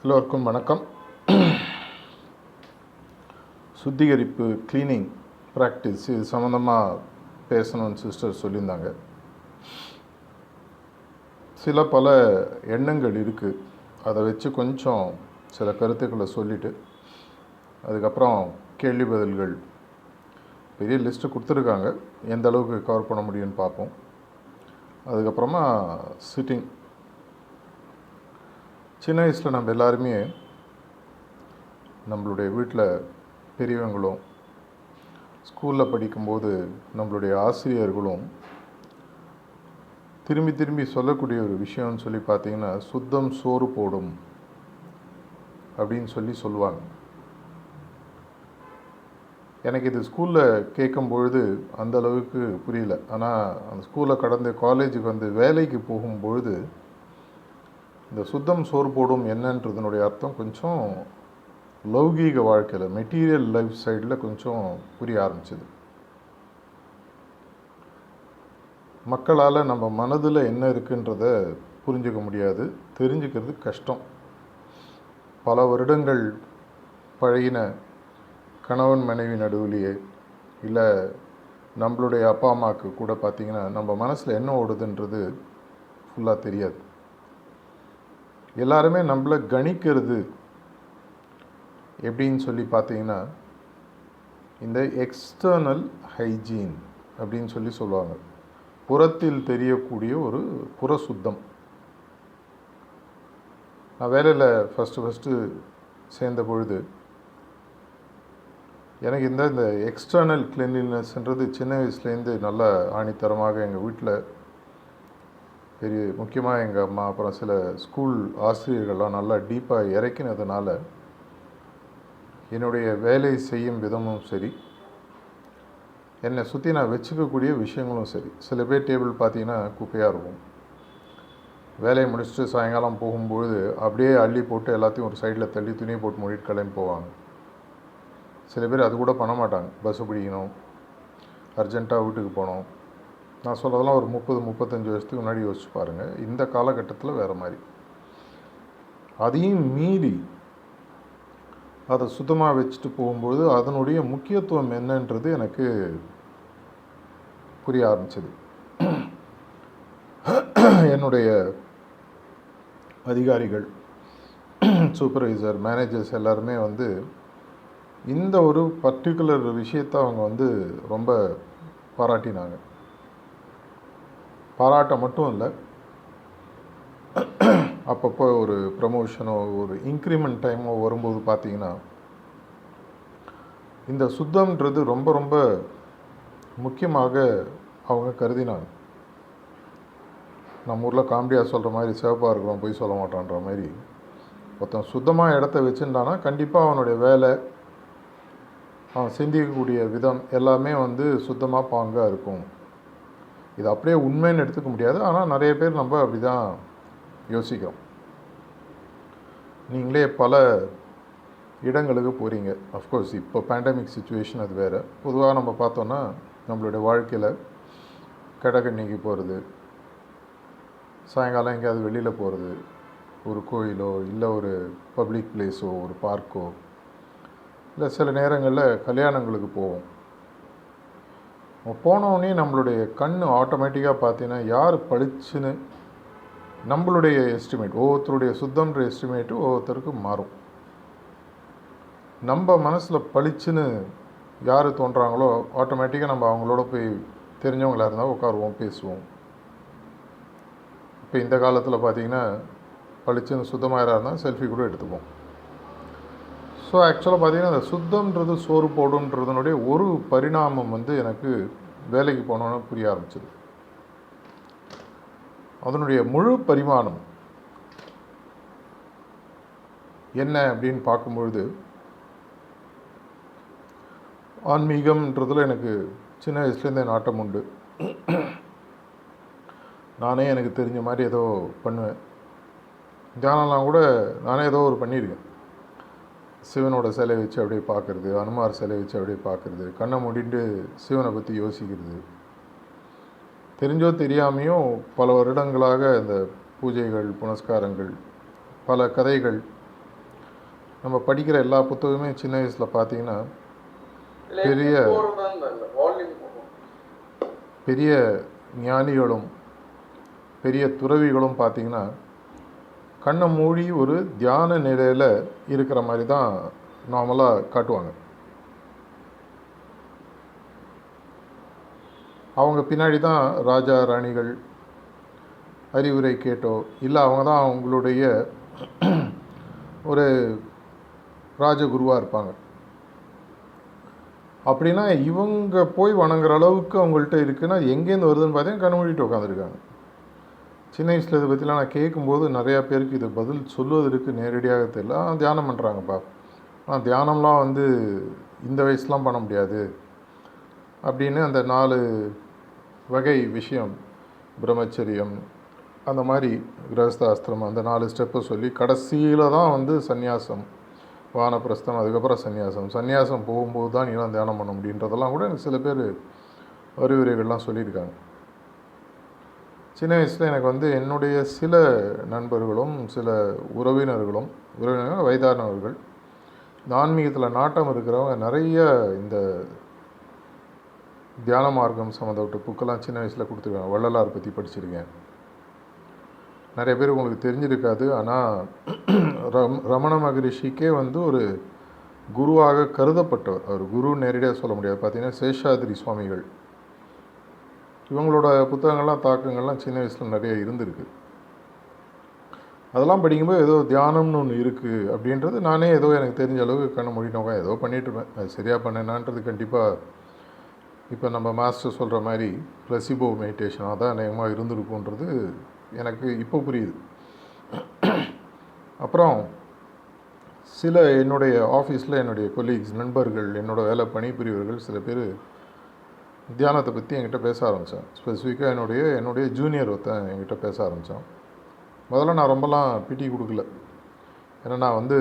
எல்லோருக்கும் வணக்கம். சுத்திகரிப்பு க்ளீனிங் ப்ராக்டிஸ் இது சம்மந்தமாக பேசணும்னு சிஸ்டர் சொல்லியிருந்தாங்க. பல எண்ணங்கள் இருக்குது. அதை வச்சு கொஞ்சம் சில கருத்துக்களை சொல்லிவிட்டு அதுக்கப்புறம் கேள்வி பதில்கள் பெரிய லிஸ்ட்டு கொடுத்துருக்காங்க. எந்த அளவுக்கு கவர் பண்ண முடியும்னு பார்ப்போம். அதுக்கப்புறமா சிட்டிங். சின்ன வயசில் நம்ம எல்லாருமே நம்மளுடைய வீட்டில் பெரியவங்களும் ஸ்கூலில் படிக்கும்போது நம்மளுடைய ஆசிரியர்களும் திரும்பி திரும்பி சொல்லக்கூடிய ஒரு விஷயம்னு சொல்லி பார்த்தீங்கன்னா, சுத்தம் சோறு போடும் அப்படின்னு சொல்லுவாங்க. எனக்கு இது ஸ்கூலில் கேட்கும்பொழுது அந்த அளவுக்கு புரியல. ஆனால் அந்த ஸ்கூலை கடந்து காலேஜுக்கு வந்து வேலைக்கு போகும்பொழுது இந்த சுத்தம் சோறு போடும் என்னன்றதுனுடைய அர்த்தம் கொஞ்சம் லௌகீக வாழ்க்கையில், மெட்டீரியல் லைஃப் சைடில் கொஞ்சம் புரிய ஆரம்பிச்சிது. மக்களால் நம்ம மனதில் என்ன இருக்குன்றத புரிஞ்சுக்க முடியாது, தெரிஞ்சுக்கிறது கஷ்டம். பல வருடங்கள் பழகின கணவன் மனைவி நடுவிலேயே இல்லை நம்மளுடைய அப்பா அம்மாவுக்கு கூட பார்த்திங்கன்னா நம்ம மனசில் என்ன ஓடுதுன்றது ஃபுல்லாக தெரியாது. எல்லாருமே நம்மளை கணிக்கிறது எப்படின்னு சொல்லி பார்த்தீங்கன்னா, இந்த எக்ஸ்டர்னல் ஹைஜீன் அப்படின்னு சொல்லுவாங்க. புறத்தில் தெரியக்கூடிய ஒரு புற சுத்தம். நான் வேலையில் ஃபஸ்ட்டு சேர்ந்த பொழுது எனக்கு இந்த எக்ஸ்டர்னல் கிளீன்லினஸ்ன்றது சின்ன வயசுலேருந்து நல்ல ஆணித்தரமாக எங்கள் வீட்டில் முக்கியமாக எங்கள் அம்மா அப்புறம் சில ஸ்கூல் ஆசிரியர்கள்லாம் நல்லா டீப்பாக இறக்கினதுனால என்னுடைய வேலை செய்யும் விதமும் சரி, என்னை சுற்றி நான் வச்சுக்கக்கூடிய விஷயங்களும் சரி. சில பேர் டேபிள் பார்த்திங்கன்னா குப்பையாக இருக்கும். வேலையை முடிச்சுட்டு சாயங்காலம் போகும்பொழுது அப்படியே அள்ளி போட்டு எல்லாத்தையும் ஒரு சைடில் தள்ளி துணியை போட்டு மூடிட்டு கிளம்பி போவாங்க. சில பேர் அது கூட பண்ண மாட்டாங்க. பஸ்ஸு பிடிக்கணும், அர்ஜெண்ட்டாக வீட்டுக்கு போகணும். நான் சொல்கிறதெல்லாம் ஒரு 30-35 வருஷத்துக்கு முன்னாடி யோசிச்சு பாருங்கள். இந்த காலகட்டத்தில் வேறு மாதிரி. அதையும் மீறி அதை சுத்தமாக வச்சுட்டு போகும்போது அதனுடைய முக்கியத்துவம் என்னன்றது எனக்கு புரிய ஆரம்பிச்சது. என்னுடைய அதிகாரிகள், சூப்பர்வைசர், மேனேஜர்ஸ் எல்லாருமே இந்த ஒரு பர்டிகுலர் விஷயத்தை அவங்க ரொம்ப பாராட்டினாங்க. பாராட்ட மட்டும் இல்லை, அப்பப்போ ஒரு ப்ரமோஷனோ ஒரு இன்க்ரிமெண்ட் டைமோ வரும்போது பார்த்திங்கன்னா இந்த சுத்தம்ன்றது ரொம்ப ரொம்ப முக்கியமாக அவங்க கருதினாங்க. நம்ம ஊரில் காமெடியாக சொல்கிற மாதிரி சிவப்பாக இருக்கிறோம் போய் சொல்ல மாட்டான்ற மாதிரி, ஒருத்தன் சுத்தமாக இடத்த வச்சுட்டானா கண்டிப்பாக அவனுடைய வேலை, அவன் சிந்திக்கக்கூடிய விதம் எல்லாமே சுத்தமாக பாங்காக இருக்கும். இது அப்படியே உண்மைன்னு எடுத்துக்க முடியாது. ஆனால் நிறைய பேர் நம்ம அப்படி தான் யோசிக்கிறோம். நீங்களே பல இடங்களுக்கு போகிறீங்க. அஃப்கோர்ஸ் இப்போ பேண்டமிக் சுச்சுவேஷன் அது வேறு. பொதுவாக நம்ம பார்த்தோன்னா நம்மளுடைய வாழ்க்கையில் கடைக்கண்ணிக்கு போகிறது, சாயங்காலம் எங்கேயாவது வெளியில் போகிறது, ஒரு கோயிலோ இல்லை ஒரு பப்ளிக் பிளேஸோ ஒரு பார்க்கோ, இல்லை சில நேரங்களில் கல்யாணங்களுக்கு போவோம். போனோடனே நம்மளுடைய கண் ஆட்டோமேட்டிக்காக பார்த்தீங்கன்னா யார் பளிச்சுன்னு நம்மளுடைய எஸ்டிமேட், ஒவ்வொருத்தருடைய சுத்தம்ன்ற எஸ்டிமேட்டு ஒவ்வொருத்தருக்கு மாறும். நம்ம மனசில் பளிச்சுன்னு யார் தோன்றாங்களோ ஆட்டோமேட்டிக்காக நம்ம அவங்களோட போய் தெரிஞ்சவங்களாக இருந்தால் உட்காருவோம், பேசுவோம். இப்போ இந்த காலத்தில் பார்த்திங்கன்னா பளிச்சுன்னு சுத்தமாக இருந்தால் செல்ஃபி கூட எடுத்துப்போம். ஸோ ஆக்சுவலாக பார்த்திங்கன்னா அந்த சுத்தம்ன்றது சோறு போடுன்றதுனுடைய ஒரு பரிணாமம் எனக்கு வேலைக்கு போனோன்னு புரிய ஆரம்பிச்சது. அதனுடைய முழு பரிமாணம் என்ன அப்படின்னு பார்க்கும்பொழுது, ஆன்மீகம்ன்றதில் எனக்கு சின்ன வயசுலேருந்தே நாட்டம் உண்டு. நானே எனக்கு தெரிஞ்ச மாதிரி ஏதோ பண்ணுவேன். தியானம்லாம் கூட நானே ஏதோ ஒரு பண்ணியிருக்கேன். சிவனோட சிலை வச்சு அப்படியே பார்க்குறது, அனுமார் சிலை வச்சு அப்படியே பார்க்குறது, கண்ணை மூடிட்டு சிவனை பற்றி யோசிக்கிறது. தெரிஞ்சோ தெரியாமையோ பல வருடங்களாக இந்த பூஜைகள், புனஸ்காரங்கள், பல கதைகள் நம்ம படிக்கிற எல்லா புத்தகமே சின்ன வயசில் பார்த்தீங்கன்னா பெரிய பெரிய ஞானிகளும் பெரிய துறவிகளும் பார்த்திங்கன்னா கண்ணை மூடி ஒரு தியான நிலையில் இருக்கிற மாதிரி தான் நார்மலாக காட்டுவாங்க. அவங்க பின்னாடி தான் ராஜா ராணிகள் அறிவுரை கேட்டோ இல்லை அவங்க தான் அவங்களுடைய ஒரு ராஜகுருவாக இருப்பாங்க. அப்படின்னா இவங்க போய் வணங்குற அளவுக்கு அவங்கள்ட்ட இருக்குன்னா எங்கேருந்து வருதுன்னு பார்த்தீங்கன்னா கண்ணு மூடிட்டு உட்காந்துருக்காங்க. சின்ன வயசில் இதை பற்றிலாம் நான் கேட்கும்போது நிறையா பேருக்கு இது பதில் சொல்வதற்கு நேரடியாக தெரியல. தியானம் பண்ணுறாங்கப்பா, தியானம்லாம் வந்து இந்த வயசுலாம் பண்ண முடியாது அப்படின்னு அந்த 4 வகை விஷயம், பிரம்மச்சரியம், அந்த மாதிரி கிரகஸ்தாஸ்திரம், அந்த 4 ஸ்டெப்பை சொல்லி கடைசியில் தான் வந்து சந்நியாசம், வானப்பிரஸ்தம், அதுக்கப்புறம் சந்நியாசம் போகும்போது தான் நீலாம் தியானம் பண்ண முடியுன்றதெல்லாம் கூட எனக்கு சில பேர் அறிவுரைகள்லாம் சொல்லியிருக்காங்க. சின்ன வயசில் எனக்கு வந்து என்னுடைய சில நண்பர்களும் சில உறவினர்கள் வயதானவர்கள் இந்த ஆன்மீகத்தில் நாட்டம் இருக்கிறவங்க நிறைய இந்த தியான மார்க்கம் சம்மந்தப்பட்ட புக்கெல்லாம் சின்ன வயசில் கொடுத்துருக்காங்க. வள்ளலார் பற்றி படிச்சிருக்கேன். நிறைய பேர் உங்களுக்கு தெரிஞ்சிருக்காது. ஆனால் ரமண மகரிஷிக்கே வந்து ஒரு குருவாக கருதப்பட்டவர். அவர் குரு நேரடியாக சொல்ல முடியாது. பார்த்திங்கன்னா சேஷாதிரி சுவாமிகள், இவங்களோட புத்தகங்கள்லாம் தாக்கங்கள்லாம் சின்ன வயசில் நிறைய இருந்திருக்கு. அதெல்லாம் படிக்கும்போது ஏதோ தியானம்னு ஒன்று இருக்குது அப்படின்றது நானே ஏதோ எனக்கு தெரிஞ்ச அளவுக்கு கண்ணை மூடினோங்க ஏதோ பண்ணிகிட்ருப்பேன். அது சரியாக பண்ணேனான்றது கண்டிப்பாக இப்போ நம்ம மாஸ்டர் சொல்கிற மாதிரி ப்ளசிபோ மெடிடேஷனாக தான் அநேகமாக இருந்திருக்குன்றது எனக்கு இப்போ புரியுது. அப்புறம் சில என்னுடைய ஆஃபீஸில் என்னுடைய கொலீக்ஸ், நண்பர்கள், என்னோடய வேலை பணிபுரியவர்கள் சில பேர் தியானத்தை பற்றி என்கிட்ட பேச ஆரம்பித்தான். ஸ்பெசிஃபிக்காக என்னுடைய ஜூனியர் ஒருத்தன் என்கிட்ட பேச ஆரம்பித்தான். முதல்ல நான் ரொம்பலாம் பிடி கொடுக்கல. ஏன்னா நான் வந்து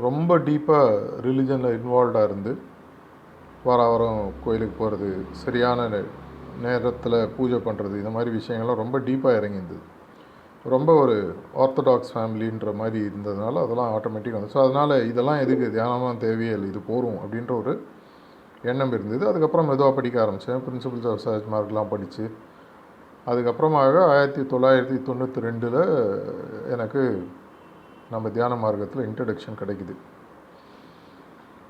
ரொம்ப டீப்பாக ரிலிஜனில் இன்வால்வ்டாக இருந்து வாரம் கோயிலுக்கு போகிறது, சரியான நேரத்தில் பூஜை பண்ணுறது, இந்த மாதிரி விஷயங்கள்லாம் ரொம்ப டீப்பாக இறங்கியிருந்தது. ரொம்ப ஒரு ஆர்த்தடாக்ஸ் ஃபேமிலின்ற மாதிரி இருந்ததுனால அதெல்லாம் ஆட்டோமேட்டிக் வந்து. ஸோ அதனால் இதெல்லாம் எதுக்கு, தியானம்லாம் தேவையே இல்லை, இது போகும் அப்படின்ற ஒரு எண்ணம் இருந்தது. அதுக்கப்புறம் மெதுவாக படிக்க ஆரம்பித்தேன். பிரின்சிபல்ஸ் ஆஃப் சர்ச் மார்க்லாம் படித்து அதுக்கப்புறமாக 1992 எனக்கு நம்ம தியான மார்க்கத்தில் இன்ட்ரடக்ஷன் கிடைக்குது.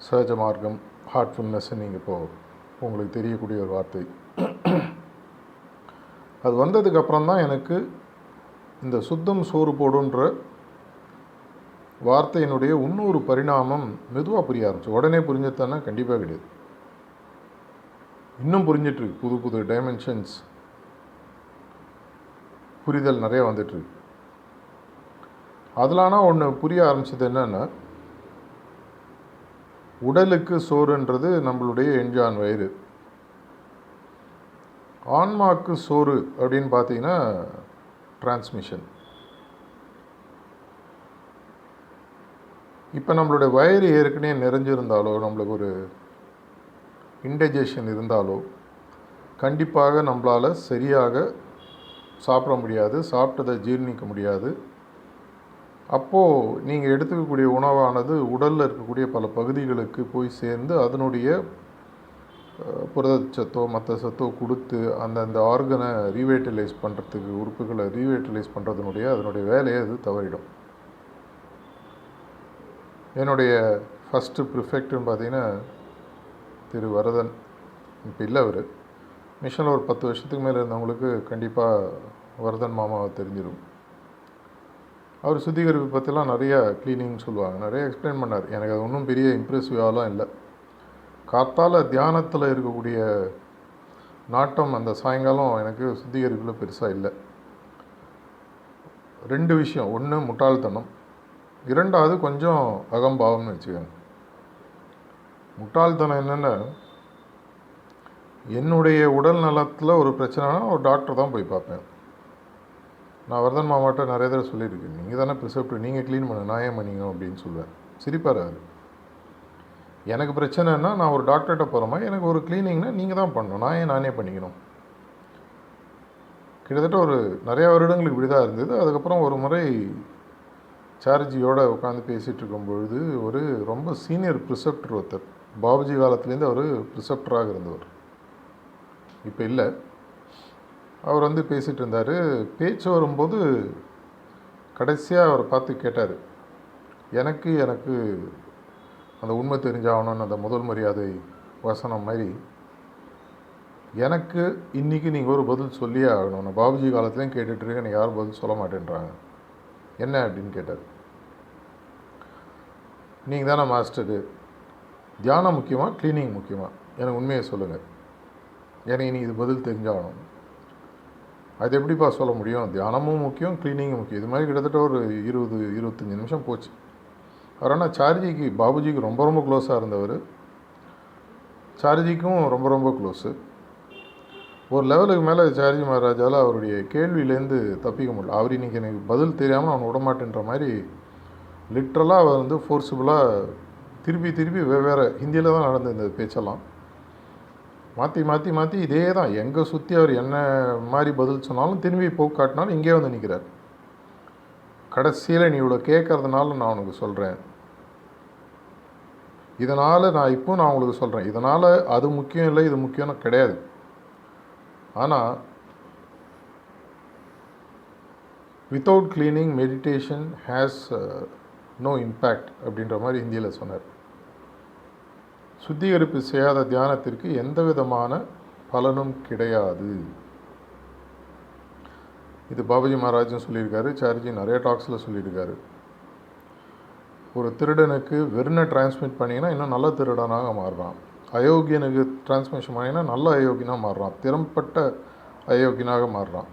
சஹஜ மார்க்கம், ஹார்ட்ஃபுல்னஸ்ன்னு நீங்கள் இப்போது உங்களுக்கு தெரியக்கூடிய ஒரு வார்த்தை. அது வந்ததுக்கப்புறம் தான் எனக்கு இந்த சுத்தம் சோறு போடுன்ற வார்த்தையினுடைய இன்னொரு பரிணாமம் மெதுவாக புரிய ஆரம்பிச்சு. உடனே புரிஞ்சதானா? கண்டிப்பாக கிடையாது. இன்னும் புரிஞ்சிட்ருக்கு. புது புது டைமென்ஷன்ஸ் புரிதல் நிறைய வந்துட்டுருக்கு. அதில் ஆனால் ஒன்று புரிய ஆரம்பிச்சது என்னென்னா, உடலுக்கு சோறுன்றது நம்மளுடைய என்ஜான் வயிறு. ஆன்மாக்கு சோறு அப்படின்னு பார்த்தீங்கன்னா டிரான்ஸ்மிஷன். இப்போ நம்மளுடைய வயிறு ஏற்கனவே நிறைஞ்சிருந்தாலோ, நம்மளுக்கு ஒரு இன்டைஜஷன் இருந்தாலோ கண்டிப்பாக நம்மளால் சரியாக சாப்பிட முடியாது, சாப்பிட்டதை ஜீர்ணிக்க முடியாது. அப்போது நீங்கள் எடுத்துக்கக்கூடிய உணவானது உடலில் இருக்கக்கூடிய பல பகுதிகளுக்கு போய் சேர்ந்து அதனுடைய புரதச்சத்தோ மற்ற சத்தோ கொடுத்து அந்தந்த ஆர்கனை ரீவைட்டலைஸ் பண்ணுறதுக்கு, உறுப்புகளை ரீவைட்டலைஸ் பண்ணுறதுனுடைய அதனுடைய வேலையை அது தவறிடும். என்னுடைய ஃபஸ்ட்டு ப்ரிஃபெக்ட்னு பார்த்தீங்கன்னா திரு வரதன். இப்போ இல்லை, அவர் மிஷனில் ஒரு 10 வருஷத்துக்கு மேலே இருந்தவங்களுக்கு கண்டிப்பாக வரதன் மாமாவை தெரிஞ்சிடும். அவர் சுத்திகரிப்பு பற்றிலாம் நிறையா க்ளீனிங் சொல்லுவாங்க, நிறைய எக்ஸ்பிளைன் பண்ணார். எனக்கு அது ஒன்றும் பெரிய இம்ப்ரெசிவாலாம் இல்லை. காத்தால் தியானத்தில் இருக்கக்கூடிய நாட்டம் அந்த சாயங்காலம் எனக்கு சுத்திகரிப்பில் பெருசாக இல்லை. 2 விஷயம். ஒன்று முட்டாள்தனம், 2வது கொஞ்சம் அகம்பாவம்னு வச்சுக்கோங்க. முட்டாள்தனம் என்னென்னா, என்னுடைய உடல் நலத்தில் ஒரு பிரச்சனைனா ஒரு டாக்டர் தான் போய் பார்ப்பேன். நான் வரதன் மாமாட்ட நிறைய தடவை சொல்லியிருக்கேன், நீங்கள் தானே ப்ரிசெப்ட், நீங்கள் க்ளீன் பண்ண, நான் ஏன் பண்ணிக்கணும் அப்படின்னு சொல்லுவேன். சிரிப்பார் அவர். எனக்கு பிரச்சனைன்னா நான் ஒரு டாக்டர்கிட்ட போகிறோமா, எனக்கு ஒரு க்ளீனிங்னா நீங்கள் தான் பண்ணணும், நான் ஏன் நானே பண்ணிக்கணும். கிட்டத்தட்ட ஒரு நிறையா வருடங்களுக்கு இப்படி தான் இருந்தது. அதுக்கப்புறம் ஒரு முறை சார்ஜியோடு உட்காந்து பேசிகிட்டு இருக்கும்பொழுது ஒரு ரொம்ப சீனியர் ப்ரிசெப்டர் ஒருத்தர், பாபுஜி காலத்துலேருந்து அவர் ப்ரிசெப்டராக இருந்தவர், இப்போ இல்லை. அவர் வந்து பேசிகிட்டு இருந்தார். பேச்சு வரும்போது கடைசியாக அவரை பார்த்து கேட்டார், எனக்கு அந்த உண்மை தெரிஞ்சாகணும்னு அந்த முதல் மரியாதை வசனம் மாதிரி எனக்கு இன்றைக்கி நீங்கள் ஒரு பதில் சொல்லியே ஆகணும். நான் பாபுஜி காலத்துலேயும் கேட்டுட்ருக்கேன், எனக்கு யாரும் பதில் சொல்ல மாட்டேன்றாங்க, என்ன அப்படின்னு கேட்டார். நீங்கள் தானே மாஸ்டரு, தியானம் முக்கியமாக க்ளீனிங் முக்கியமாக, எனக்கு உண்மையை சொல்லுங்கள், எனக்கு இனி இது பதில் தெரிஞ்சாகணும். அது எப்படிப்பா சொல்ல முடியும், தியானமும் முக்கியம் க்ளீனிங்கும் முக்கியம். இது மாதிரி கிட்டத்தட்ட ஒரு 20-25 நிமிஷம் போச்சு. அவர் ஆனால் சார்ஜிக்கு பாபுஜிக்கு ரொம்ப ரொம்ப க்ளோஸாக இருந்தவர், சார்ஜிக்கும் ரொம்ப ரொம்ப க்ளோஸு. ஒரு லெவலுக்கு மேலே சார்ஜி மகாராஜால் அவருடைய கேள்வியிலேருந்து தப்பிக்க முடியல. அவர் இன்றைக்கி எனக்கு பதில் தெரியாமல் அவனை விடமாட்டேன்ற மாதிரி லிட்ரலாக அவர் வந்து ஃபோர்ஸபுளாக திருப்பி வெவ்வேறு ஹிந்தியில் தான் நடந்தது பேச்செல்லாம். மாற்றி இதே தான், எங்கே சுற்றி அவர் என்ன மாதிரி பதில் சொன்னாலும் திரும்பி போக்கு காட்டினாலும் இங்கே வந்து நிற்கிறார். கடைசியில் நீ இவ்வளோ கேட்கறதுனால நான் உனக்கு சொல்கிறேன், இதனால் நான் உங்களுக்கு சொல்கிறேன், இதனால் அது முக்கியம் இல்லை இது முக்கியம்னு கிடையாது. ஆனால் without cleaning meditation has no impact அப்படின்ற மாதிரி ஹிந்தியில் சொன்னார். சுத்திகரிப்பு செய்யாத தியானத்திற்கு எந்த விதமான பலனும் கிடையாது. இது பாபுஜி மகாராஜும் சொல்லியிருக்காரு, சார்ஜி நிறைய டாக்ஸில் சொல்லியிருக்காரு. ஒரு திருடனுக்கு வெறுனை டிரான்ஸ்மிட் பண்ணிங்கன்னா இன்னும் நல்ல திருடனாக மாறுறான், அயோக்கியனுக்கு டிரான்ஸ்மிஷன் பண்ணிங்கன்னா நல்ல அயோக்கியனாக மாறுறான், திறம்பட்ட அயோக்கியனாக மாறுறான்.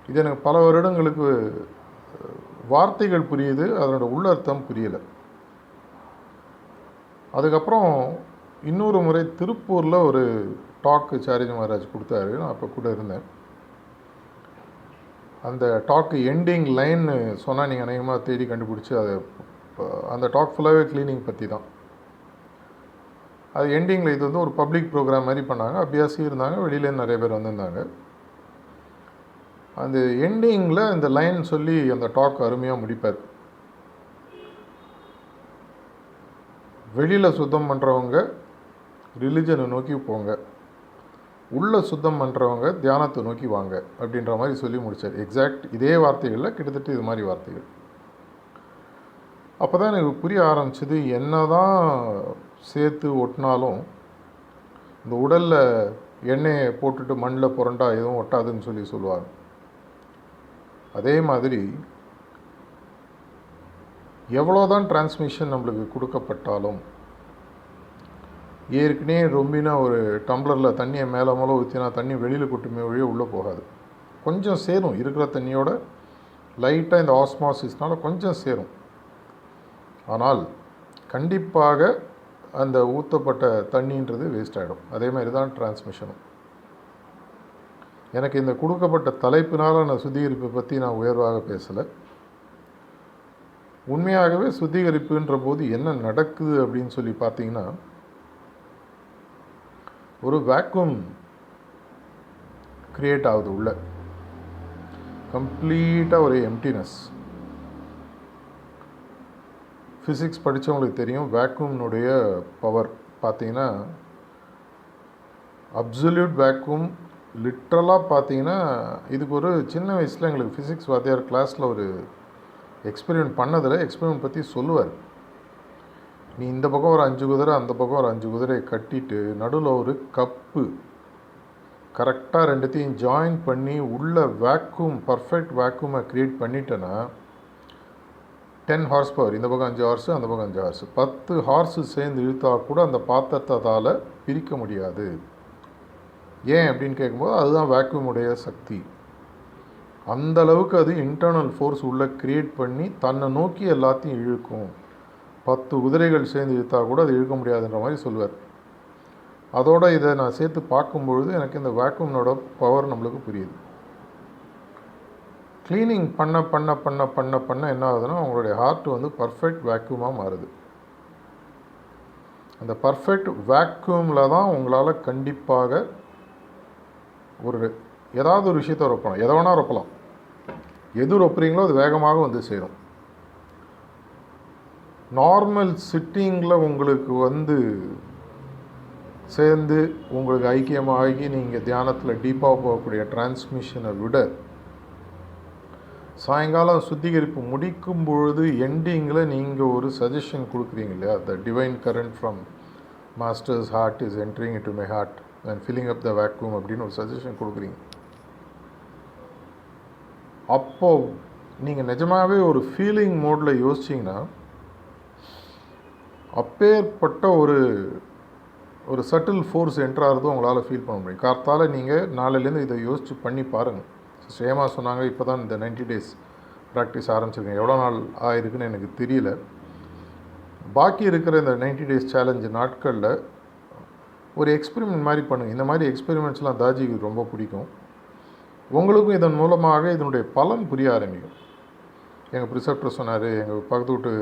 இது எனக்கு பல வருடங்களுக்கு வார்த்தைகள் புரியுது, அதனோட உள்ளர்த்தம் புரியலை. அதுக்கப்புறம் இன்னொரு முறை திருப்பூரில் ஒரு டாக்கு சார்ஜி மகாராஜ் கொடுத்தாரு, நான் அப்போ கூட இருந்தேன். அந்த டாக்கு எண்டிங் லைன் சொன்னால் நீங்கள் அநேகமாக தேடி கண்டுபிடிச்சி அதை, அந்த டாக் ஃபுல்லாகவே க்ளீனிங் பற்றி தான். அது எண்டிங்கில் இது வந்து ஒரு பப்ளிக் ப்ரோக்ராம் மாதிரி பண்ணாங்க, அபியாசி இருந்தாங்க, வெளியிலேருந்து நிறைய பேர் வந்திருந்தாங்க. அந்த எண்டிங்கில் இந்த லைன் சொல்லி அந்த டாக் அருமையாக முடிப்பார். வெளியில் சுத்தம் பண்ணுறவங்க ரிலிஜனை நோக்கி போங்க, உள்ளே சுத்தம் பண்ணுறவங்க தியானத்தை நோக்கி வாங்க அப்படின்ற மாதிரி சொல்லி முடித்தார். எக்ஸாக்ட் இதே வார்த்தைகளில் கிட்டத்தட்ட இது மாதிரி வார்த்தைகள். அப்போ தான் எனக்கு புரிய ஆரம்பிச்சது, என்ன தான் சேர்த்து ஒட்டினாலும் இந்த உடலில் எண்ணெயை போட்டுட்டு மண்ணில் புரண்டா எதுவும் ஒட்டாதுன்னு சொல்லுவாங்க. அதே மாதிரி எவ்வளோதான் டிரான்ஸ்மிஷன் நம்மளுக்கு கொடுக்கப்பட்டாலும், ஏற்கனவே ரொம்பினா ஒரு டம்ளரில் தண்ணியை மேலே ஊற்றினா தண்ணி வெளியில் கொட்டுமே வழியே உள்ளே போகாது, கொஞ்சம் சேரும், இருக்கிற தண்ணியோட லைட்டாக இந்த ஆஸ்மாசிஸ்னால் கொஞ்சம் சேரும். ஆனால் கண்டிப்பாக அந்த ஊற்றப்பட்ட தண்ணின்றது வேஸ்ட் ஆகிடும். அதே மாதிரி தான் டிரான்ஸ்மிஷனும். எனக்கு இந்த கொடுக்கப்பட்ட தலைப்பினால் நான் சுத்திகரிப்பை பற்றி நான் உயர்வாக பேசலை. உண்மையாகவே சுத்திகரிப்புன்ற போது என்ன நடக்குது அப்படின்னு சொல்லி பார்த்தீங்கன்னா, ஒரு வேக்யூம் கிரியேட் ஆகுது உள்ள, கம்ப்ளீட்டாக ஒரு எம்டினஸ். ஃபிசிக்ஸ் படித்தவங்களுக்கு தெரியும், வேக்யூம்னுடைய பவர் பார்த்தீங்கன்னா அப்சல்யூட் வேக்யூம். லிட்ரலாக பார்த்தீங்கன்னா இதுக்கு ஒரு சின்ன வயசில் எங்களுக்கு ஃபிசிக்ஸ் வாத்தியார் கிளாஸில் ஒரு எக்ஸ்பெரிமெண்ட் பண்ணதில் எக்ஸ்பெரிமெண்ட் பற்றி சொல்லுவார். நீ இந்த பக்கம் ஒரு 5 குதிரை, அந்த பக்கம் ஒரு 5 குதிரையை கட்டிட்டு நடுவில் ஒரு கப்பு கரெக்டாக ரெண்டுத்தையும் ஜாயின் பண்ணி உள்ள வேக்யூம், பர்ஃபெக்ட் வேக்யூமை க்ரியேட் பண்ணிட்டேன்னா 10 ஹார்ஸ் பவர், இந்த பக்கம் 5 ஹார்ஸு, அந்த பக்கம் 5 ஹார்ஸு, 10 ஹார்ஸு சேர்ந்து இழுத்தா கூட அந்த பாத்திரத்தால் பிரிக்க முடியாது. ஏன் அப்படின்னு கேட்கும்போது அதுதான் வேக்யூமுடைய சக்தி. அந்த அளவுக்கு அது இன்டர்னல் ஃபோர்ஸ் உள்ளே க்ரியேட் பண்ணி தன்னை நோக்கி எல்லாத்தையும் இழுக்கும். 10 குதிரைகள் சேர்ந்து இழுத்தா கூட அது இழுக்க முடியாதுன்ற மாதிரி சொல்லுவார். அதோட இதை நான் சேர்த்து பார்க்கும்பொழுது எனக்கு இந்த வேக்யூம்னோட பவர் நம்மளுக்கு புரியுது. க்ளீனிங் பண்ண பண்ண பண்ண பண்ண பண்ண என்ன ஆகுதுன்னா உங்களுடைய ஹார்ட் வந்து பர்ஃபெக்ட் வேக்யூமாக மாறுது. அந்த பர்ஃபெக்ட் வேக்யூமில் தான் உங்களால் கண்டிப்பாக ஏதாவது ஒரு விஷயத்தை ரொப்பலாம், எதை வேணால் ரொப்பலாம். எது ரொப்புறீங்களோ அது வேகமாக வந்து சேரும். நார்மல் சிட்டிங்கில் உங்களுக்கு வந்து சேர்ந்து உங்களுக்கு ஐக்கியமாகி நீங்கள் தியானத்தில் டீப்பாக போகக்கூடிய டிரான்ஸ்மிஷனை விட சாயங்காலம் சுத்திகரிப்பு முடிக்கும் பொழுது எண்டிங்கில் நீங்கள் ஒரு சஜஷன் கொடுக்குறீங்க இல்லையா, the divine current from master's heart is entering into my heart and filling up the vacuum அப்படின்னு ஒரு சஜஷன் கொடுக்குறீங்க. அப்போது நீங்கள் நிஜமாகவே ஒரு ஃபீலிங் மோடில் யோசிச்சிங்கன்னா அப்பேற்பட்ட ஒரு சட்டில் ஃபோர்ஸ் என்ட்ராகிறதும் உங்களால் ஃபீல் பண்ண முடியும். கார்த்தால் நீங்கள் நாளையிலேருந்து இதை யோசித்து பண்ணி பாருங்கள். சேமா சொன்னாங்க இப்போ தான் இந்த 90 days ப்ராக்டிஸ் ஆரம்பிச்சிருக்கேன். எவ்வளோ நாள் ஆயிருக்குன்னு எனக்கு தெரியல. பாக்கி இருக்கிற இந்த 90 days சேலஞ்சு நாட்களில் ஒரு எக்ஸ்பெரிமெண்ட் மாதிரி பண்ணுங்கள். இந்த மாதிரி எக்ஸ்பெரிமெண்ட்ஸ்லாம் தாஜிக்கு ரொம்ப பிடிக்கும். உங்களுக்கும் இதன் மூலமாக இதனுடைய பலன் புரிய ஆரம்பிக்கும். எங்கள் ப்ரிசெப்டர் சொன்னார், எங்கள் பக்கத்து வீட்டு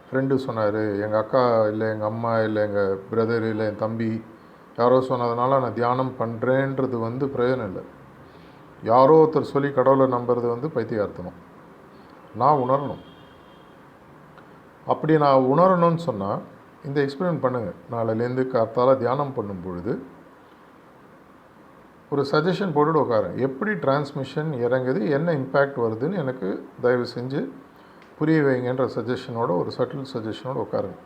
ஃப்ரெண்டு சொன்னார், எங்கள் அக்கா இல்லை எங்கள் அம்மா இல்லை எங்கள் பிரதர் இல்லை என் தம்பி யாரோ சொன்னதுனால நான் தியானம் பண்ணுறேன்றது வந்து பிரயோஜனம் இல்லை. யாரோ ஒருத்தர் சொல்லி கடவுளை நம்புறது வந்து பைத்தியார்த்தனம். நான் உணரணும். அப்படி நான் உணரணும்னு சொன்னால் இந்த எக்ஸ்பெரிமெண்ட் பண்ணுங்கள். நாளையிலேருந்து காத்தால் தியானம் பண்ணும் பொழுது ஒரு சஜஷன் போட்டுட்டு உட்காருங்க. எப்படி டிரான்ஸ்மிஷன் இறங்குது, என்ன இம்பேக்ட் வருதுன்னு எனக்கு தயவு செஞ்சு புரிய வைங்கன்ற சஜஷனோட, ஒரு சட்டில் சஜஷனோடு உட்காருங்க.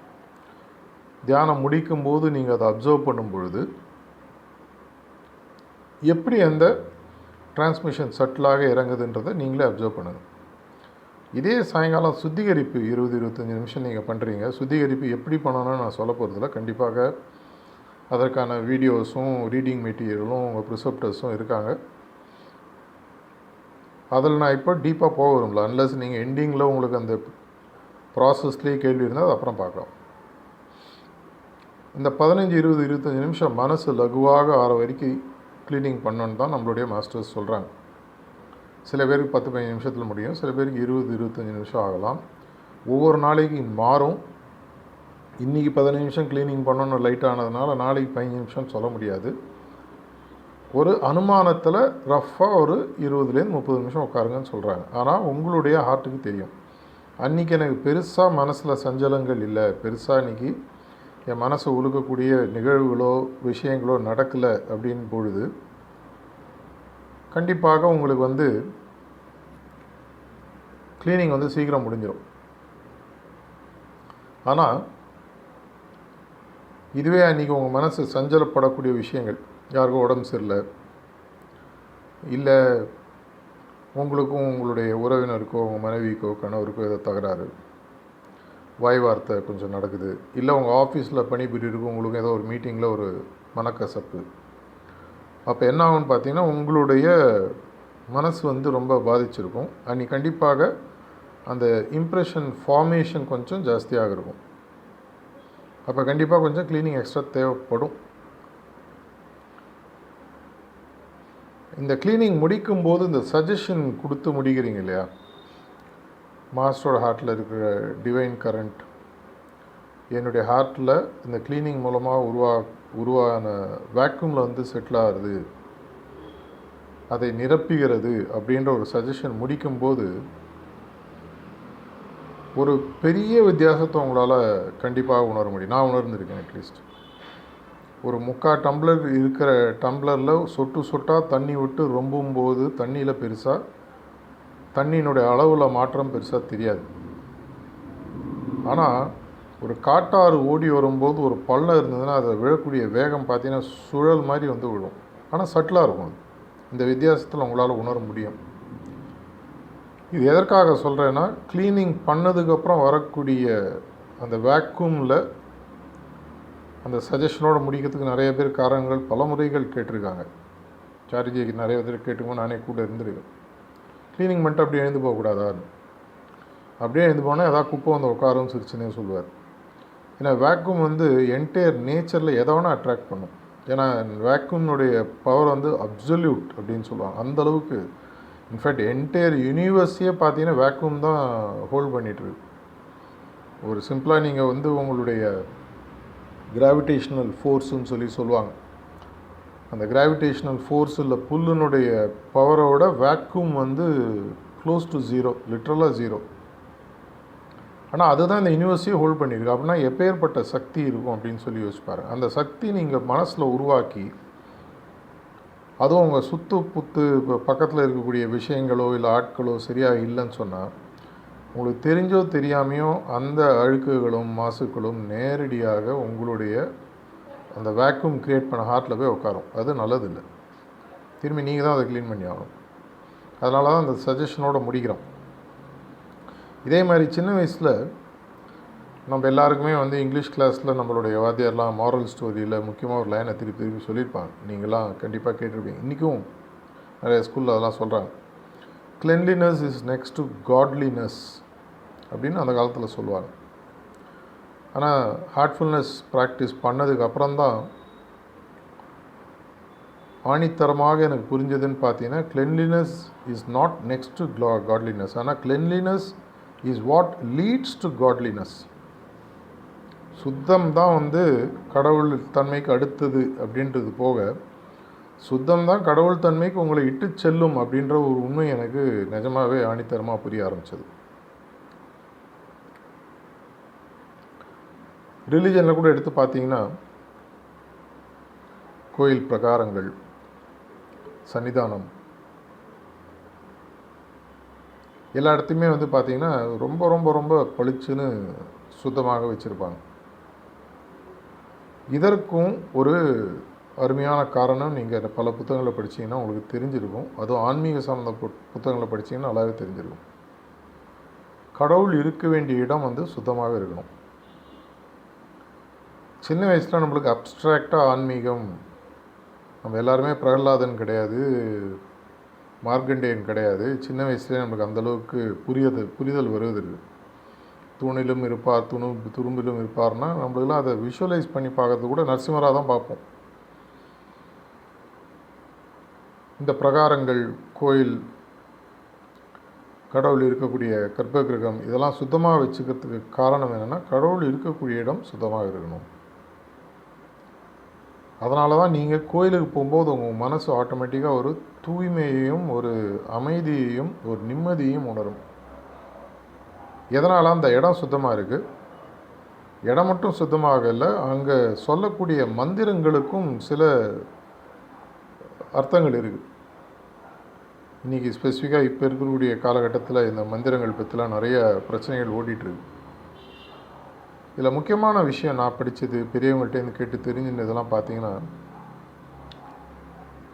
தியானம் முடிக்கும் போது நீங்கள் அதை அப்சர்வ் பண்ணும் பொழுது எப்படி அந்த டிரான்ஸ்மிஷன் சட்டிலாக இறங்குதுன்றதை நீங்களே அப்சர்வ் பண்ணுங்கள். இதே சாயங்காலம் சுத்திகரிப்பு 20-25 நிமிஷம் நீங்கள் பண்ணுறீங்க. சுத்திகரிப்பு எப்படி பண்ணணும்னு நான் சொல்ல போகிறதில்ல. கண்டிப்பாக அதற்கான வீடியோஸும் ரீடிங் மெட்டீரியலும் உங்கள் ப்ரிசெப்டர்ஸும் இருக்காங்க. அதில் நான் இப்போ டீப்பாக போக விரும்பல. அன்லஸ் நீங்கள் எண்டிங்கில் உங்களுக்கு அந்த ப்ராசஸ்லேயே கேள்வி இருந்தால் அது அப்புறம் பார்க்கலாம். இந்த 15-20-25 நிமிஷம் மனசு லகுவாக ஆற வரைக்கும் க்ளீனிங் பண்ணணுன்னு தான் நம்மளுடைய மாஸ்டர்ஸ் சொல்கிறாங்க. சில பேருக்கு 10-15 நிமிஷத்தில் முடியும், சில பேருக்கு 20-25 நிமிஷம் ஆகலாம். ஒவ்வொரு நாளைக்கு மாறும். இன்றைக்கி 15 நிமிஷம் க்ளீனிங் பண்ணணும்னு லைட் ஆனதுனால நாளைக்கு 15 நிமிஷம் சொல்ல முடியாது. ஒரு அனுமானத்தில் ரஃப்பாக ஒரு 20-30 நிமிஷம் உட்காருங்கன்னு சொல்கிறாங்க. ஆனால் உங்களுடைய ஹார்ட்டுக்கு தெரியும், அன்றைக்கி எனக்கு பெருசாக மனசில் சஞ்சலங்கள் இல்லை, பெருசாக இன்றைக்கி என் மனசை உழுக்கக்கூடிய நிகழ்வுகளோ விஷயங்களோ நடக்கலை அப்படின்னு பொழுது கண்டிப்பாக உங்களுக்கு வந்து க்ளீனிங் வந்து சீக்கிரம் முடிஞ்சிடும். ஆனால் இதுவே அன்றைக்கி உங்கள் மனசு சஞ்சலப்படக்கூடிய விஷயங்கள், யாருக்கும் உடம்பு சரியில்லை, இல்லை உங்களுக்கும் உங்களுடைய உறவினருக்கோ உங்கள் மனைவிக்கோ கணவருக்கோ ஏதோ தகராறு, வாய் வார்த்தை கொஞ்சம் நடக்குது, இல்லை உங்கள் ஆஃபீஸில் பணிபுரியிருக்கும் உங்களுக்கு ஏதோ ஒரு மீட்டிங்கில் ஒரு மனக்கசப்பு, அப்போ என்ன ஆகும்னு பார்த்தீங்கன்னா உங்களுடைய மனசு வந்து ரொம்ப பாதிச்சிருக்கும். அன்றைக்கி கண்டிப்பாக அந்த இம்ப்ரெஷன் ஃபார்மேஷன் கொஞ்சம் ஜாஸ்தியாக இருக்கும். அப்போ கண்டிப்பாக கொஞ்சம் க்ளீனிங் எக்ஸ்ட்ரா தேவைப்படும். இந்த க்ளீனிங் முடிக்கும்போது இந்த சஜஷன் கொடுத்து முடிக்கிறீங்க இல்லையா, மாஸ்டரோட ஹார்ட்டில் இருக்கிற டிவைன் கரண்ட் என்னுடைய ஹார்ட்டில் இந்த க்ளீனிங் மூலமாக உருவான வேக்யூமில் வந்து செட்டில் ஆகுது, அதை நிரப்புகிறது அப்படின்ற ஒரு சஜஷன் முடிக்கும்போது ஒரு பெரிய வித்தியாசத்தை உங்களால் கண்டிப்பாக உணர முடியும். நான் உணர்ந்திருக்கேன். அட்லீஸ்ட் ஒரு 3/4 டம்ளர் இருக்கிற டம்ளரில் சொட்டு சொட்டாக தண்ணி விட்டு ரொம்பும்போது தண்ணியில் பெருசாக தண்ணியினுடைய அளவில் மாற்றம் பெருசாக தெரியாது. ஆனால் ஒரு காட்டாறு ஓடி வரும்போது ஒரு பள்ளம் இருந்ததுன்னா அதை விழக்கூடிய வேகம் பார்த்தீங்கன்னா சுழல் மாதிரி வந்து விழும். ஆனால் சட்டிலாக இருக்கும். இந்த வித்தியாசத்தில் உங்களால் உணர முடியும். இது எதற்காக சொல்கிறேன்னா, க்ளீனிங் பண்ணதுக்கப்புறம் வரக்கூடிய அந்த வேக்யூமில் அந்த சஜஷனோடு முடிக்கிறதுக்கு நிறைய பேர் காரணங்கள் பல முறைகள் கேட்டிருக்காங்க. சாரிஜிக்கு நிறைய பேர் கேட்டுக்கோ, நானே கூட இருந்திருக்கேன். க்ளீனிங் பண்ணிட்டு அப்படியே எழுந்து போகக்கூடாதான்னு. அப்படியே எழுந்து போனால் எதாவது குப்பை வந்து உட்காருன்னு சிரிச்சுன்னே சொல்லுவார். ஏன்னா வேக்யூம் வந்து என்டையர் நேச்சரில் எதை வேணால் அட்ராக்ட் பண்ணும். ஏன்னா வேக்யூம்னுடைய பவர் வந்து அப்சல்யூட் அப்படின்னு சொல்லுவாங்க. அந்தளவுக்கு இன்ஃபேக்ட் என்டையர் யூனிவர்ஸையே பார்த்தீங்கன்னா வேக்யூம் தான் ஹோல்ட் பண்ணிகிட்ருக்கு. ஒரு சிம்பிளாக நீங்கள் வந்து உங்களுடைய கிராவிடேஷ்னல் ஃபோர்ஸுன்னு சொல்லுவாங்க. அந்த கிராவிடேஷ்னல் ஃபோர்ஸ் இல்லை புல்லினுடைய பவரோட வேக்யூம் வந்து க்ளோஸ் டு 0, லிட்ரலாக 0. ஆனால் அதுதான் இந்த யூனிவர்ஸையே ஹோல்ட் பண்ணியிருக்கு. அப்படின்னா எப்பேற்பட்ட சக்தி இருக்கும் அப்படின்னு சொல்லி யோசிப்பாரு. அந்த சக்தி நீங்கள் மனசில் உருவாக்கி, அதுவும் உங்கள் சுத்து புத்து இப்போ பக்கத்தில் இருக்கக்கூடிய விஷயங்களோ இல்லை ஆட்களோ சரியாக இல்லைன்னு சொன்னால், உங்களுக்கு தெரிஞ்சோ தெரியாமையோ அந்த அழுக்குகளும் மாசுக்களும் நேரடியாக உங்களுடைய அந்த வேக்யூம் க்ரியேட் பண்ண ஹார்ட்டில் போய் உட்காரும். அது நல்லதில்லை. திரும்பி நீங்கள் தான் அதை க்ளீன் பண்ணி ஆகணும். அதனால தான் அந்த சஜஷனோடு முடிக்கிறோம். இதே மாதிரி சின்ன வயசில் நம்ம எல்லாருக்குமே இங்கிலீஷ் கிளாஸில் நம்மளுடைய வாத்தியார்லாம் மாரல் ஸ்டோரியில் முக்கியமாக ஒரு லைனை திருப்பி திருப்பி சொல்லியிருப்பாங்க. நீங்களாம் கண்டிப்பாக கேட்டிருப்பீங்க. இன்றைக்கும் நிறைய ஸ்கூலில் அதெல்லாம் சொல்கிறாங்க. Cleanliness is next to godliness அப்படின்னு அந்த காலத்தில் சொல்லுவாங்க. ஆனால் ஹார்ட்ஃபுல்னஸ் ப்ராக்டிஸ் பண்ணதுக்கு அப்புறம்தான் ஆணித்தரமாக எனக்கு புரிஞ்சதுன்னு பார்த்தீங்கன்னா, cleanliness is not next to godliness. ஆனால் cleanliness is what leads to godliness. சுத்தம் தான் கடவுள் தன்மைக்கு அடுத்தது அப்படின்றது போக, சுத்தம் தான் கடவுள் தன்மைக்கு உங்களை இட்டு செல்லும் அப்படின்ற ஒரு உண்மை எனக்கு நிஜமாகவே ஆணித்தரமாக புரிய ஆரம்பித்தது. ரிலிஜனில் கூட எடுத்து பார்த்தீங்கன்னா, கோயில் பிரகாரங்கள், சன்னிதானம், எல்லா இடத்தையுமே பார்த்தீங்கன்னா ரொம்ப ரொம்ப ரொம்ப பளிச்சுன்னு சுத்தமாக வச்சுருப்பாங்க. இதற்கும் ஒரு அருமையான காரணம் நீங்கள் பல புத்தகங்களை படித்தீங்கன்னா உங்களுக்கு தெரிஞ்சிருக்கும். அதுவும் ஆன்மீக சார்ந்த புத்தகங்களை படித்தீங்கன்னா நல்லாவே தெரிஞ்சிருக்கும். கடவுள் இருக்க வேண்டிய இடம் சுத்தமாக இருக்கணும். சின்ன வயசில் நம்மளுக்கு அப்ட்ராக்டாக ஆன்மீகம், நம்ம எல்லாருமே பிரகலாதன் கிடையாது, மார்க்கண்டேயன் கிடையாது. சின்ன வயசுலேயே நம்மளுக்கு அந்தளவுக்கு புரிதல் வருவது. தூணிலும் இருப்பார், துரும்பிலும் இருப்பார்னா நம்மளுக்கெல்லாம் அதை விஷுவலைஸ் பண்ணி பார்க்கறது கூட நரசிம்மராக தான் பார்ப்போம். இந்த பிரகாரங்கள், கோயில், கடவுள் இருக்கக்கூடிய கர்ப்ப கிரகம் இதெல்லாம் சுத்தமாக வச்சுக்கிறதுக்கு காரணம் என்னென்னா, கடவுள் இருக்கக்கூடிய இடம் சுத்தமாக இருக்கணும். அதனால தான் நீங்கள் கோயிலுக்கு போகும்போது உங்கள் மனசு ஆட்டோமேட்டிக்காக ஒரு தூய்மையையும் ஒரு அமைதியையும் ஒரு நிம்மதியையும் உணரும். எதனால்? அந்த இடம் சுத்தமாக இருக்குது. இடம் மட்டும் சுத்தமாக இல்லை, அங்கே சொல்லக்கூடிய மந்திரங்களுக்கும் சில அர்த்தங்கள் இருக்குது. இன்றைக்கி ஸ்பெசிஃபிக்காக இப்போ இருக்கக்கூடிய காலகட்டத்தில் இந்த மந்திரங்கள் பற்றிலாம் நிறைய பிரச்சனைகள் ஓடிட்டுருக்கு. இதில் முக்கியமான விஷயம் நான் படித்தது, பெரியவங்கள்ட்டேருந்து கேட்டு தெரிஞ்சுனதெல்லாம் பார்த்தீங்கன்னா,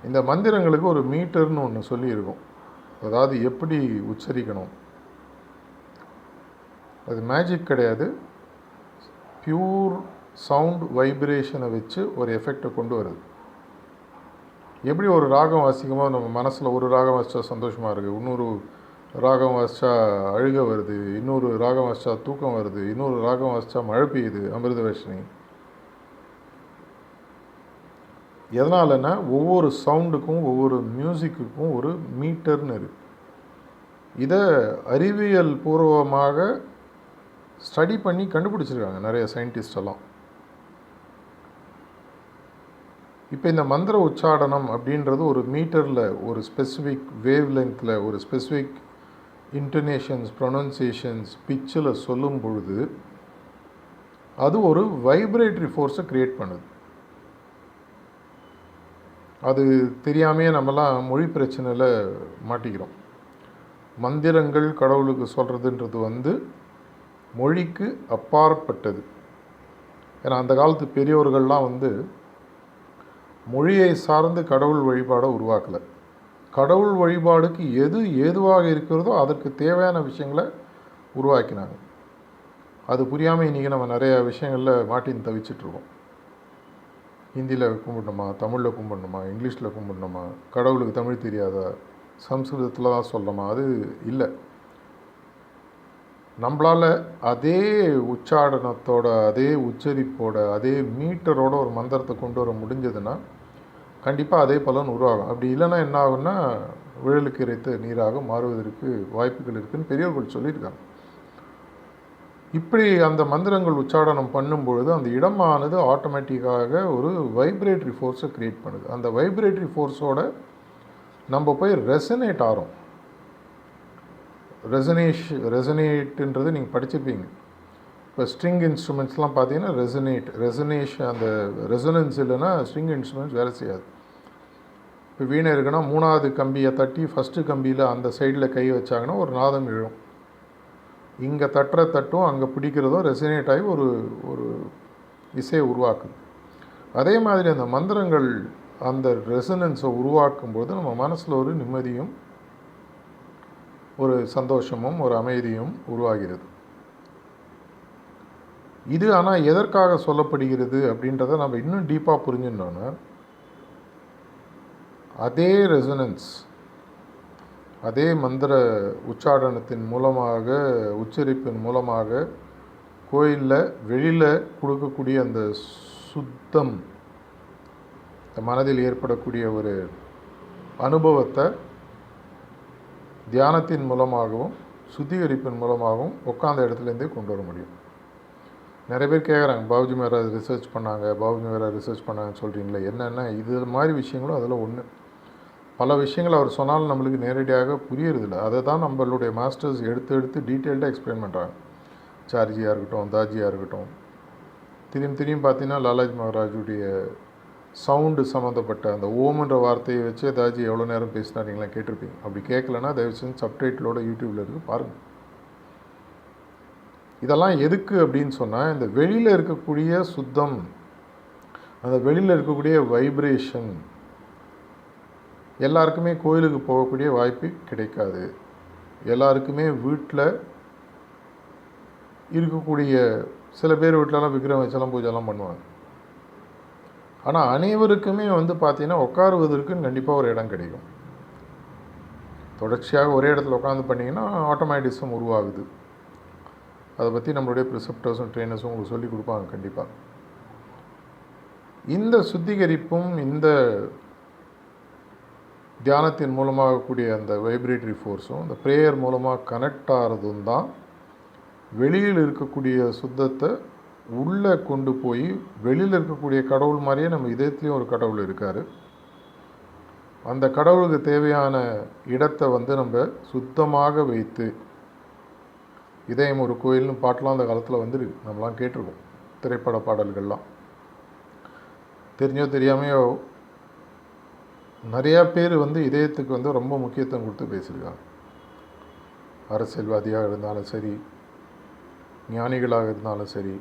இந்த மந்திரங்களுக்கு ஒரு மீட்டர்னு ஒன்று சொல்லியிருக்கும். அதாவது எப்படி உச்சரிக்கணும். அது மேஜிக் கிடையாது, பியூர் சவுண்ட் வைப்ரேஷனை வச்சு ஒரு எஃபெக்டை கொண்டு வருது. எப்படி ஒரு ராகம் வாசிக்கும்போது நம்ம மனசில் ஒரு ராகம் வாசித்தா சந்தோஷமாக இருக்குது, இன்னொரு ராகம் வாசித்தா அழுக வருது, இன்னொரு ராகம் வாசித்தா தூக்கம் வருது, இன்னொரு ராகம் வாசித்தா மழை பெய்யுது, அமிர்தவர்ஷினி. எதனாலன்னா ஒவ்வொரு சவுண்டுக்கும் ஒவ்வொரு மியூசிக்குக்கும் ஒரு மீட்டர்னு இருக்குது. இதை அறிவியல் பூர்வமாக ஸ்டடி பண்ணி கண்டுபிடிச்சிருக்காங்க நிறைய சயின்டிஸ்டெல்லாம். இப்போ இந்த மந்திர உச்சாடனம் அப்படின்றது ஒரு மீட்டரில், ஒரு ஸ்பெசிஃபிக் வேவ் லென்த்தில், ஒரு ஸ்பெசிஃபிக் இன்டர்னேஷன்ஸ், ப்ரொனன்சியேஷன்ஸ், பிச்சில் சொல்லும் பொழுது அது ஒரு வைப்ரேட்டரி ஃபோர்ஸை க்ரியேட் பண்ணுது. அது தெரியாமையே நம்மலாம் மொழி பிரச்சனையில் மாட்டிக்கிறோம். மந்திரங்கள் கடவுளுக்கு சொல்கிறதுன்றது மொழிக்கு அப்பாற்பட்டது. ஏன்னா அந்த காலத்து பெரியோர்கள்லாம் மொழியை சார்ந்து கடவுள் வழிபாடை உருவாக்கலை. கடவுள் வழிபாடுக்கு எது ஏதுவாக இருக்கிறதோ அதற்கு தேவையான விஷயங்களை உருவாக்கினாங்க. அது புரியாமல் இன்றைக்கி நம்ம நிறைய விஷயங்களில் மாட்டின்னு தவிச்சிட்ருக்கோம். ஹிந்தியில் கும்பிடணுமா, தமிழில் கும்பிடணுமா, இங்கிலீஷில் கும்பிடணுமா, கடவுளுக்கு தமிழ் தெரியாதா, சம்ஸ்கிருதத்தில் தான் சொல்லணுமா, அது இல்லை. நம்மளால் அதே உச்சாடனத்தோட, அதே உச்சரிப்போட, அதே மீட்டரோட ஒரு மந்திரத்தை கொண்டு வர முடிஞ்சதுன்னா கண்டிப்பாக அதே பலன் உருவாகும். அப்படி இல்லைன்னா என்ன ஆகும்னா விழலுக்கு இறைத்த நீராக மாறுவதற்கு வாய்ப்புகள் இருக்குதுன்னு பெரியவர்கள் சொல்லியிருக்காங்க. இப்படி அந்த மந்திரங்கள் உச்சாடனம் பண்ணும்பொழுது அந்த இடமானது ஆட்டோமேட்டிக்காக ஒரு வைப்ரேட்டரி ஃபோர்ஸை க்ரியேட் பண்ணுது. அந்த வைப்ரேட்டரி ஃபோர்ஸோட நம்ம போய் ரெசனேட் ஆகிறோம். ரெசனேட்டுன்றது நீங்கள் படிச்சிருப்பீங்க. இப்போ ஸ்ட்ரிங் இன்ஸ்ட்ருமெண்ட்ஸ்லாம் பார்த்தீங்கன்னா ரெசனேஷன், அந்த ரெசனன்ஸ் இல்லைன்னா ஸ்ட்ரிங் இன்ஸ்ட்ருமெண்ட்ஸ் வேலை செய்யாது. இப்போ வீணை இருக்குன்னா 3வது கம்பியை தட்டி ஃபஸ்ட்டு கம்பியில் அந்த சைடில் கை வச்சாங்கன்னா ஒரு நாதம் விழும். இங்கே தட்டும் அங்கே பிடிக்கிறதும் ரெசனேட் ஆகி ஒரு ஒரு இசையை உருவாக்குது. அதே மாதிரி அந்த மந்திரங்கள் அந்த ரெசனன்ஸை உருவாக்கும்போது நம்ம மனசில் ஒரு நிம்மதியும் ஒரு சந்தோஷமும் ஒரு அமைதியும் உருவாகிறது. இது ஆனால் எதற்காக சொல்லப்படுகிறது அப்படின்றத நம்ம இன்னும் டீப்பாக புரிஞ்சுட்டோன்னா, அதே ரெசனன்ஸ், அதே மந்திர உச்சாடனத்தின் மூலமாக, உச்சரிப்பின் மூலமாக கோயிலில் வெளியில் கொடுக்கக்கூடிய அந்த சுத்தம், மனதில் ஏற்படக்கூடிய ஒரு அனுபவத்தை தியானத்தின் மூலமாகவும் சுத்திகரிப்பின் மூலமாகவும் உட்காந்த இடத்துலேருந்தே கொண்டு வர முடியும். நிறைய பேர் கேட்குறாங்க, பாபுஜி மகாராஜ் ரிசர்ச் பண்ணாங்கன்னு சொல்கிறீங்களே, என்னென்ன இது மாதிரி விஷயங்களும் அதில் ஒன்று. பல விஷயங்கள் அவர் சொன்னாலும் நம்மளுக்கு நேரடியாக புரியறதில்லை. அதை தான் நம்மளுடைய மாஸ்டர்ஸ் எடுத்து டீட்டெயில்டாக எக்ஸ்பிளைன் பண்ணுறாங்க. சார்ஜியாக இருக்கட்டும், தாஜியாக இருக்கட்டும். திரும்பி பார்த்தீங்கன்னா லாலாஜி மகாராஜுடைய சவுண்டு சம்மந்தப்பட்ட அந்த ஓம்ன்ற வார்த்தையை வச்சே தாஜி எவ்வளோ நேரம் பேசினாருங்களா கேட்டிருப்பீங்க. அப்படி கேட்கலன்னா தயவு செஞ்சு சப்டைட்டிலோட யூடியூப்பில் இருக்குது பாருங்கள். இதெல்லாம் எதுக்கு அப்படின்னு சொன்னால், இந்த வெளியில் இருக்கக்கூடிய சுத்தம், அந்த வெளியில் இருக்கக்கூடிய வைப்ரேஷன் எல்லாருக்குமே கோயிலுக்கு போகக்கூடிய வாய்ப்பு கிடைக்காது. எல்லாருக்குமே வீட்டில் இருக்கக்கூடிய சில பேர் வீட்டிலலாம் விக்கிரம் வச்செல்லாம் பூஜைலாம் பண்ணுவாங்க. ஆனால் அனைவருக்குமே பார்த்தீங்கன்னா உட்காருவதற்குன்னு கண்டிப்பாக ஒரு இடம் கிடைக்கும். தொடர்ச்சியாக ஒரே இடத்துல உட்காந்து பண்ணிங்கன்னா ஆட்டோமேட்டிசம் உருவாகுது. அதை பற்றி நம்மளுடைய ப்ரிசெப்டர்ஸும் ட்ரெயினர்ஸும் உங்களுக்கு சொல்லிக் கொடுப்பாங்க கண்டிப்பாக. இந்த சுத்திகரிப்பும் இந்த தியானத்தின் மூலமாக கூடிய அந்த வைப்ரேட்டரி ஃபோர்ஸும் இந்த ப்ரேயர் மூலமாக கனெக்ட் ஆகிறதும் தான் வெளியில் இருக்கக்கூடிய சுத்தத்தை உள்ளே கொண்டு போய், வெளியில் இருக்கக்கூடிய கடவுள் மாதிரியே நம்ம இதயத்துலேயும் ஒரு கடவுள் இருக்கார். அந்த கடவுளுக்கு தேவையான இடத்தை நம்ம சுத்தமாக வைத்து, இதயம் ஒரு கோயில்னு பாட்டெலாம் அந்த காலத்தில் வந்துருக்கு, நம்மளாம் கேட்டிருக்கோம். திரைப்பட பாடல்கள்லாம் தெரிஞ்சோ தெரியாமையோ நிறையா பேர் இதயத்துக்கு ரொம்ப முக்கியத்துவம் கொடுத்து பேசியிருக்காங்க. அரசியல்வாதியாக இருந்தாலும் சரி, ஞானிகளாக இருந்தாலும் சரி,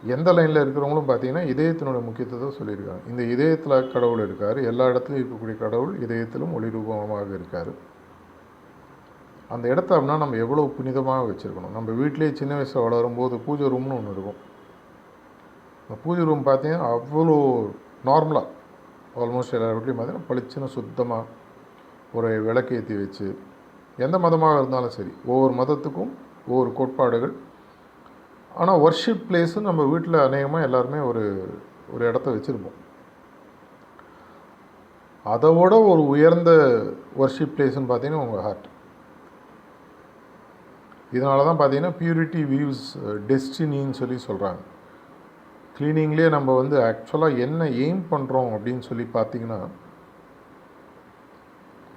எந்த லைனில் இருக்கிறவங்களும் பார்த்தீங்கன்னா இதயத்தினுடைய முக்கியத்துவத்தை சொல்லியிருக்காங்க. இந்த இதயத்தில் கடவுள் இருக்கார், எல்லா இடத்துலையும் இருக்கக்கூடிய கடவுள் இதயத்திலும் ஒளி ரூபமாக இருக்கார். அந்த இடத்த அப்படின்னா நம்ம எவ்வளோ புனிதமாக வச்சுருக்கணும். நம்ம வீட்டிலேயே சின்ன வயசில் வளரும்போது பூஜை ரூம்னு ஒன்று இருக்கும். அந்த பூஜை ரூம் பார்த்தீங்கன்னா அவ்வளோ நார்மலாக, ஆல்மோஸ்ட் எல்லா வீட்லேயும் பார்த்தீங்கன்னா பளிச்சுன்னு சுத்தமாக ஒரு விளக்கேற்றி வச்சு, எந்த மதமாக இருந்தாலும் சரி, ஒவ்வொரு மதத்துக்கும் ஒவ்வொரு கோட்பாடுகள். ஆனால் ஒர்ஷிப் பிளேஸு நம்ம வீட்டில் அநேகமாக எல்லாருமே ஒரு இடத்த வச்சுருப்போம். அதோட ஒரு உயர்ந்த ஒர்ஷிப் பிளேஸ்ன்னு பார்த்தீங்கன்னா உங்கள் ஹார்ட். இதனால தான் பார்த்தீங்கன்னா பியூரிட்டி வீவ்ஸ் டெஸ்டினின்னு சொல்கிறாங்க. க்ளீனிங்லேயே நம்ம ஆக்சுவலாக என்ன எய்ம் பண்ணுறோம் அப்படின்னு சொல்லி பார்த்தீங்கன்னா,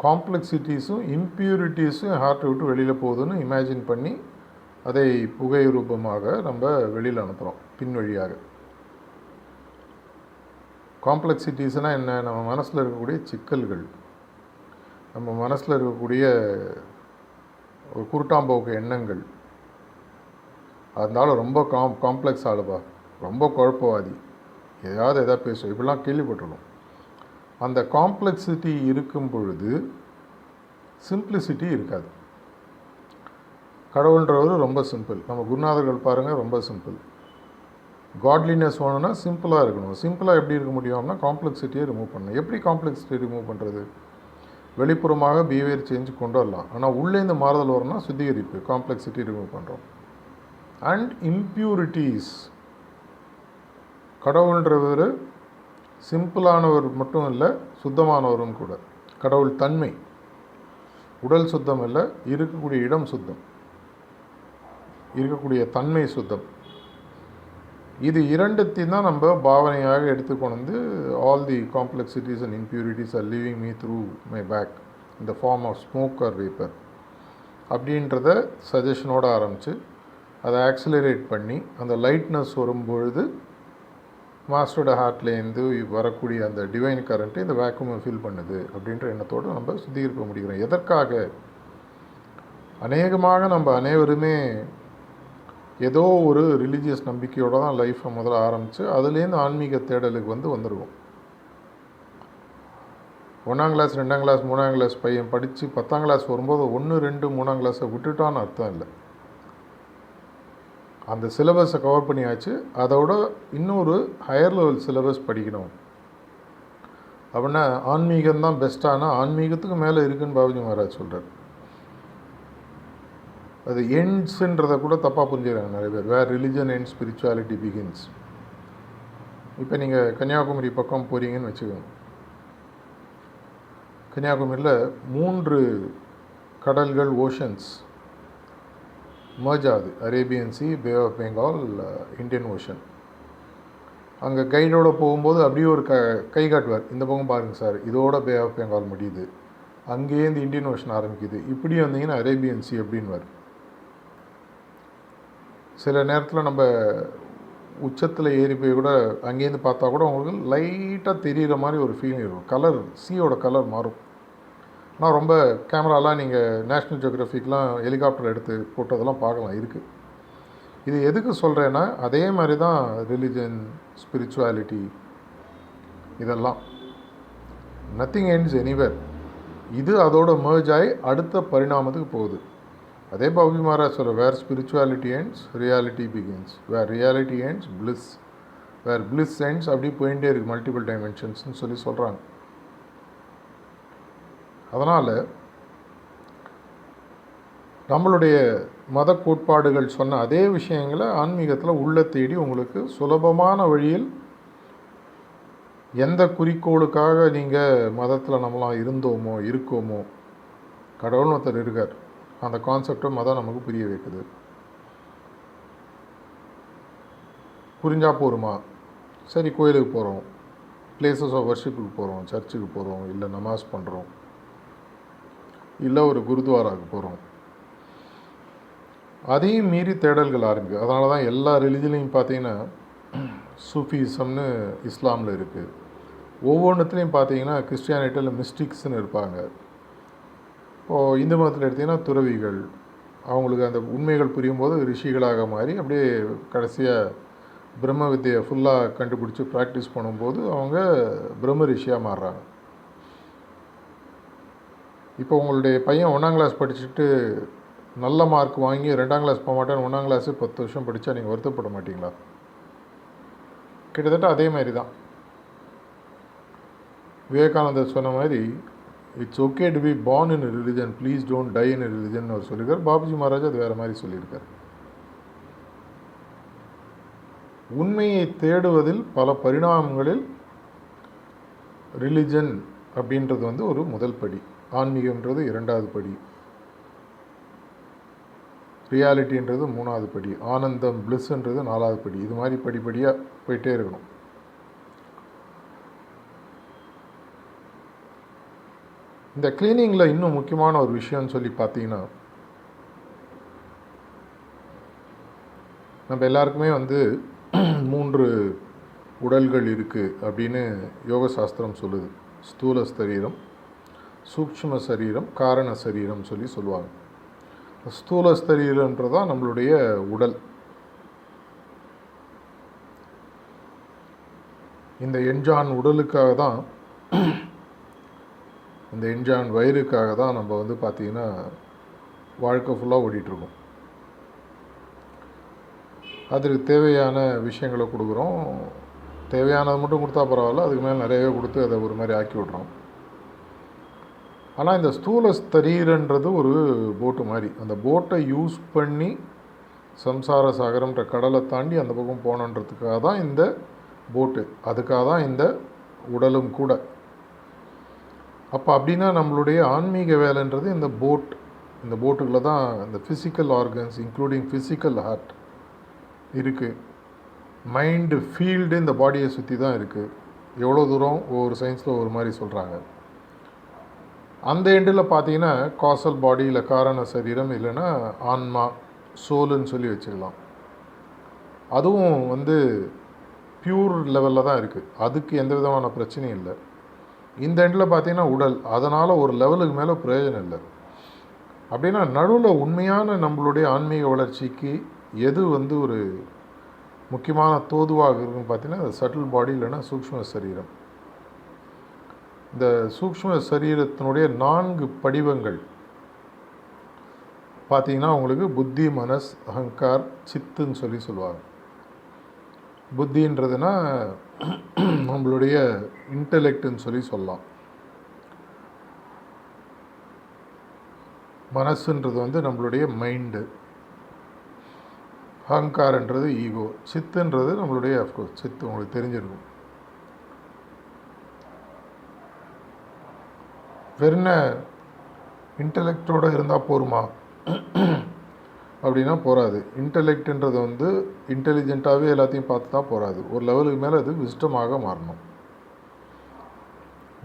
காம்ப்ளெக்சிட்டிஸும் இம்ப்யூரிட்டிஸும் ஹார்ட்டை விட்டு வெளியில் போகுதுன்னு இமேஜின் பண்ணி அதை புகை ரூபமாக நம்ம வெளியில் அனுப்புகிறோம் பின் வழியாக. காம்ப்ளெக்சிட்டிஸ்னால் என்ன? நம்ம மனசில் இருக்கக்கூடிய சிக்கல்கள், நம்ம மனசில் இருக்கக்கூடிய ஒரு குருட்டாம்போக்கு எண்ணங்கள். அதனால ரொம்ப காம்ப்ளெக்ஸ் ஆளுப்பா, ரொம்ப குழப்பவாதி, எதாவது பேசுவோம், இப்படிலாம் கேள்விப்பட்டிருக்கோம். அந்த காம்ப்ளெக்சிட்டி இருக்கும் பொழுது சிம்பிளிசிட்டி இருக்காது. கடவுள்ன்றவர் ரொம்ப சிம்பிள். நம்ம குருநாதர்கள் பாருங்கள், ரொம்ப சிம்பிள். காட்லினஸ் வேணும்னா சிம்பிளாக இருக்கணும். சிம்பிளாக எப்படி இருக்க முடியும்னா காம்ப்ளெக்சிட்டியை ரிமூவ் பண்ணணும். எப்படி காம்ப்ளெக்சிட்டி ரிமூவ் பண்ணுறது? வெளிப்புறமாக பிஹேவியர் சேஞ்ச் கொண்டு வரலாம். ஆனால் உள்ளேருந்து மாறுதல் வரணும்னா சுத்திகரிப்பு, காம்ப்ளெக்சிட்டி ரிமூவ் பண்ணுறோம். அண்ட் இம்ப்யூரிட்டிஸ், கடவுள்ன்றவர் சிம்பிளானவர் மட்டும் இல்லை, சுத்தமானவரும் கூட. கடவுள் தன்மை, உடல் சுத்தம் இல்லை, இருக்கக்கூடிய இடம் சுத்தம், இருக்கக்கூடிய தன்மை சுத்தம். இது இரண்டுத்தையும் தான் நம்ம பாவனையாக எடுத்துக்கொண்டு all the complexities and impurities are leaving me through my back இந்த form of smoke or vapour அப்படின்றத சஜஷனோடு ஆரம்பித்து, அதை ஆக்சிலரேட் பண்ணி அந்த லைட்னஸ் வரும்பொழுது மாஸ்டரோட ஹார்ட்லேருந்து வரக்கூடிய அந்த டிவைன் கரண்ட்டு இந்த வேக்யூமை ஃபில் பண்ணுது அப்படின்ற எண்ணத்தோடு நம்ம சுத்திகரிக்க முடிகிறோம். எதற்காக? அநேகமாக நம்ம அனைவருமே ஏதோ ஒரு ரிலீஜியஸ் நம்பிக்கையோடு தான் லைஃப்பை முதல்ல ஆரம்பித்து அதுலேருந்து ஆன்மீக தேடலுக்கு வந்துடுவோம். 1ஆம் கிளாஸ் 2ஆம் கிளாஸ் 3ஆம் கிளாஸ் பையன் படித்து 10ஆம் கிளாஸ் வரும்போது 1 2 3ஆம் கிளாஸை விட்டுட்டான்னு அர்த்தம் இல்லை. அந்த சிலபஸை கவர் பண்ணியாச்சு, அதோட இன்னொரு ஹையர் லெவல் சிலபஸ் படிக்கணும் அப்படின்னா ஆன்மீகம்தான் பெஸ்ட்டானா ஆன்மீகத்துக்கு மேலே இருக்குன்னு பாபுஜி மகாராஜ் சொல்கிறார். அது எண்ட்ஸுன்றதை கூட தப்பாக புரிஞ்சுக்கிறாங்க நிறைய பேர். Where religion and spirituality begins. இப்போ நீங்கள் கன்னியாகுமரி பக்கம் போகிறீங்கன்னு வச்சுக்கோங்க. கன்னியாகுமரியில் 3 கடல்கள், ஓஷன்ஸ் மர்ஜ் ஆகுது. Arabian sea, bay of Bengal, Indian ocean. அங்கே கைடோடு போகும்போது அப்படியே ஒரு கை காட்டுவார், இந்த பக்கம் பாருங்கள் சார், இதோட பே ஆஃப் பெங்கால் முடியுது, அங்கேருந்து இந்தியன் ஓஷன் ஆரம்பிக்குது, இப்படி வந்தீங்கன்னா அரேபியன் சி அப்படின்வார். சில நேரத்தில் நம்ம உச்சத்தில் ஏறி போய் கூட அங்கேருந்து பார்த்தா கூட உங்களுக்கு லைட்டாக தெரிகிற மாதிரி ஒரு ஃபீலிங் இருக்கும். கலர், சீயோட கலர் மாறும். ஆனால் ரொம்ப கேமராலாம் நீங்கள் நேஷ்னல் ஜியோகிராஃபிக்லாம் ஹெலிகாப்டர் எடுத்து போட்டதெல்லாம் பார்க்கலாம், இருக்குது. இது எதுக்கு சொல்கிறேன்னா அதே மாதிரி தான் ரிலிஜன், ஸ்பிரிச்சுவாலிட்டி இதெல்லாம். Nothing ends anywhere. இது அதோட மர்ஜ் ஆகி அடுத்த பரிணாமத்துக்கு போகுது. அதே பாபுஜி மகாராஜ் சொல்கிற, வேர் ஸ்பிரிச்சுவாலிட்டி எண்ட்ஸ் ரியாலிட்டி பிகின்ஸ், வேர் ரியாலிட்டி எண்ட்ஸ் பிளிஸ், வேர் பிளிஸ் எண்ட்ஸ், அப்படி போயிட்டே இருக்குது மல்டிபிள் டைமென்ஷன்ஸ்னு சொல்லி சொல்கிறாங்க. அதனால் நம்மளுடைய மத கோட்பாடுகள் சொன்ன அதே விஷயங்களை ஆன்மீகத்தில் உள்ள தேடி உங்களுக்கு சுலபமான வழியில் எந்த குறிக்கோளுக்காக நீங்கள் மதத்தில் நம்மளாம் இருந்தோமோ இருக்கோமோ, கடவுள்னு ஒருத்தர் இருக்கார், அந்த கான்செப்டை மதம் நமக்கு புரிய வைக்குது. புரிஞ்சால் போருமா? சரி, கோயிலுக்கு போகிறோம், பிளேசஸ் ஆஃப் வர்ஷிப்புக்கு போகிறோம், சர்ச்சுக்கு போகிறோம், இல்லை நமாஸ் பண்ணுறோம், இல்லை ஒரு குருத்வாராவுக்கு போகிறோம். அதையும் மீறி தேடல்கள் ஆரம்பிக்கும். அதனால தான் எல்லா ரிலிஜன்லையும் பார்த்தீங்கன்னா சூஃபிசம்னு இஸ்லாமில் இருக்குது. ஒவ்வொன்றுத்துலேயும் பார்த்தீங்கன்னா கிறிஸ்டியானிட்டியில் மிஸ்டிக்ஸ்னு இருப்பாங்க. இப்போது இந்து மதத்தில் எடுத்திங்கன்னா துறவிகள், அவங்களுக்கு அந்த உண்மைகள் புரியும் போது ரிஷிகளாக மாறி அப்படியே கடைசியாக பிரம்ம வித்தியை ஃபுல்லாக கண்டுபிடிச்சி ப்ராக்டிஸ் பண்ணும்போது அவங்க பிரம்ம ரிஷியாக மாறுறாங்க. இப்போ உங்களுடைய பையன் 1ஆம் கிளாஸ் படிச்சுட்டு நல்ல மார்க் வாங்கி 2ஆம் கிளாஸ் போக மாட்டேன்னு 1ஆம் கிளாஸு 10 வருஷம் படித்தா நீங்கள் வருத்தப்பட மாட்டிங்களா? கிட்டத்தட்ட அதே மாதிரி தான். விவேகானந்தர் சொன்ன மாதிரி, it's okay to be born in religion, please don't die in religion அவர் சொல்லியிருக்கார். பாபுஜி மகாராஜ் அது வேறு மாதிரி சொல்லியிருக்கார். உண்மையை தேடுவதில் பல பரிணாமங்களில் ரிலிஜன் அப்படின்றது ஒரு முதல் படி, ஆன்மீகம்ன்றது 2வது படி, ரியாலிட்டின்றது 3வது படி, ஆனந்தம் பிளிஸ்ன்றது 4வது படி. இது மாதிரி படிப்படியாக போயிட்டே இருக்கணும். இந்த கிளீனிங்கில் இன்னும் முக்கியமான ஒரு விஷயம்னு சொல்லி பார்த்தீங்கன்னா, நம்ம எல்லாருக்குமே 3 உடல்கள் இருக்குது அப்படின்னு யோக சாஸ்திரம் சொல்லுது. ஸ்தூல சரீரம், சூக்ஷ்ம சரீரம், காரண சரீரம் சொல்லி சொல்லுவாங்க. ஸ்தூல சரீரம்ன்றதான் நம்மளுடைய உடல். இந்த எண்ஜான் உடலுக்காக தான், இந்த எண்ஜான் வயிறுக்காக தான் நம்ம பார்த்திங்கன்னா வாழ்க்கை ஃபுல்லாக ஓடிட்டுருக்கோம். அதுக்கு தேவையான விஷயங்களை கொடுக்குறோம். தேவையானது மட்டும் கொடுத்தா பரவாயில்ல, அதுக்கு மேலே நிறையவே கொடுத்து அதை ஒரு மாதிரி ஆக்கி விட்றோம். ஆனால் இந்த ஸ்தூல சரீரன்றது ஒரு போட்டு மாதிரி. அந்த போட்டை யூஸ் பண்ணி சம்சார சாகரம்ன்ற கடலை தாண்டி அந்த பக்கம் போகணுன்றதுக்காக தான் இந்த போட்டு, அதுக்காக தான் இந்த உடலும் கூட. அப்போ அப்படின்னா நம்மளுடைய ஆன்மீக வேலைன்றது இந்த போட், இந்த போட்டுக்குள்ளே தான் இந்த physical organs including physical heart இருக்குது. மைண்டு ஃபீல்டு இந்த பாடியை சுற்றி தான் இருக்குது. எவ்வளோ தூரம் ஒவ்வொரு சயின்ஸில் ஒரு மாதிரி சொல்கிறாங்க. அந்த எண்டில் பார்த்தீங்கன்னா காசல் பாடி, இல்லை காரண சரீரம், இல்லைன்னா ஆன்மா, சோலுன்னு சொல்லி வச்சுக்கலாம். அதுவும் வந்து பியூர் லெவலில் தான் இருக்குது, அதுக்கு எந்த விதமான பிரச்சனையும் இல்லை. இந்த எண்டில் பார்த்தீங்கன்னா உடல், அதனால் ஒரு லெவலுக்கு மேலே பிரயோஜனம் இல்லை. அப்படின்னா நடுவில் உண்மையான நம்மளுடைய ஆன்மீக வளர்ச்சிக்கு எது வந்து ஒரு முக்கியமான தோதுவாக இருக்குன்னு பார்த்தீங்கன்னா அது சட்டில் பாடி இல்லைன்னா சூக்ஷ்ம சரீரம். இந்த சூக்ஷ்ம சரீரத்தினுடைய 4 படிவங்கள் பார்த்தீங்கன்னா உங்களுக்கு புத்தி, மனஸ், அகங்கார், சித்துன்னு சொல்லுவாங்க. புத்தின்றதுன்னா நம்மளுடைய இன்டெலெக்ட்னு சொல்லலாம். மனசுன்றது வந்து நம்மளுடைய மைண்டு, அகங்காரன்றது ஈகோ, சித்துன்றது நம்மளுடைய அஃப்கோர்ஸ் சித்து உங்களுக்கு தெரிஞ்சிருக்கும். வெறும் இன்டெலெக்டோடு இருந்தால் போருமா அப்படின்னா போகாது. இன்டெலெக்ட்ன்றது வந்து இன்டெலிஜென்ட்டாகவே எல்லாத்தையும் பார்த்து தான் போகாது. ஒரு லெவலுக்கு மேலே அது விஸ்டமாக மாறணும்.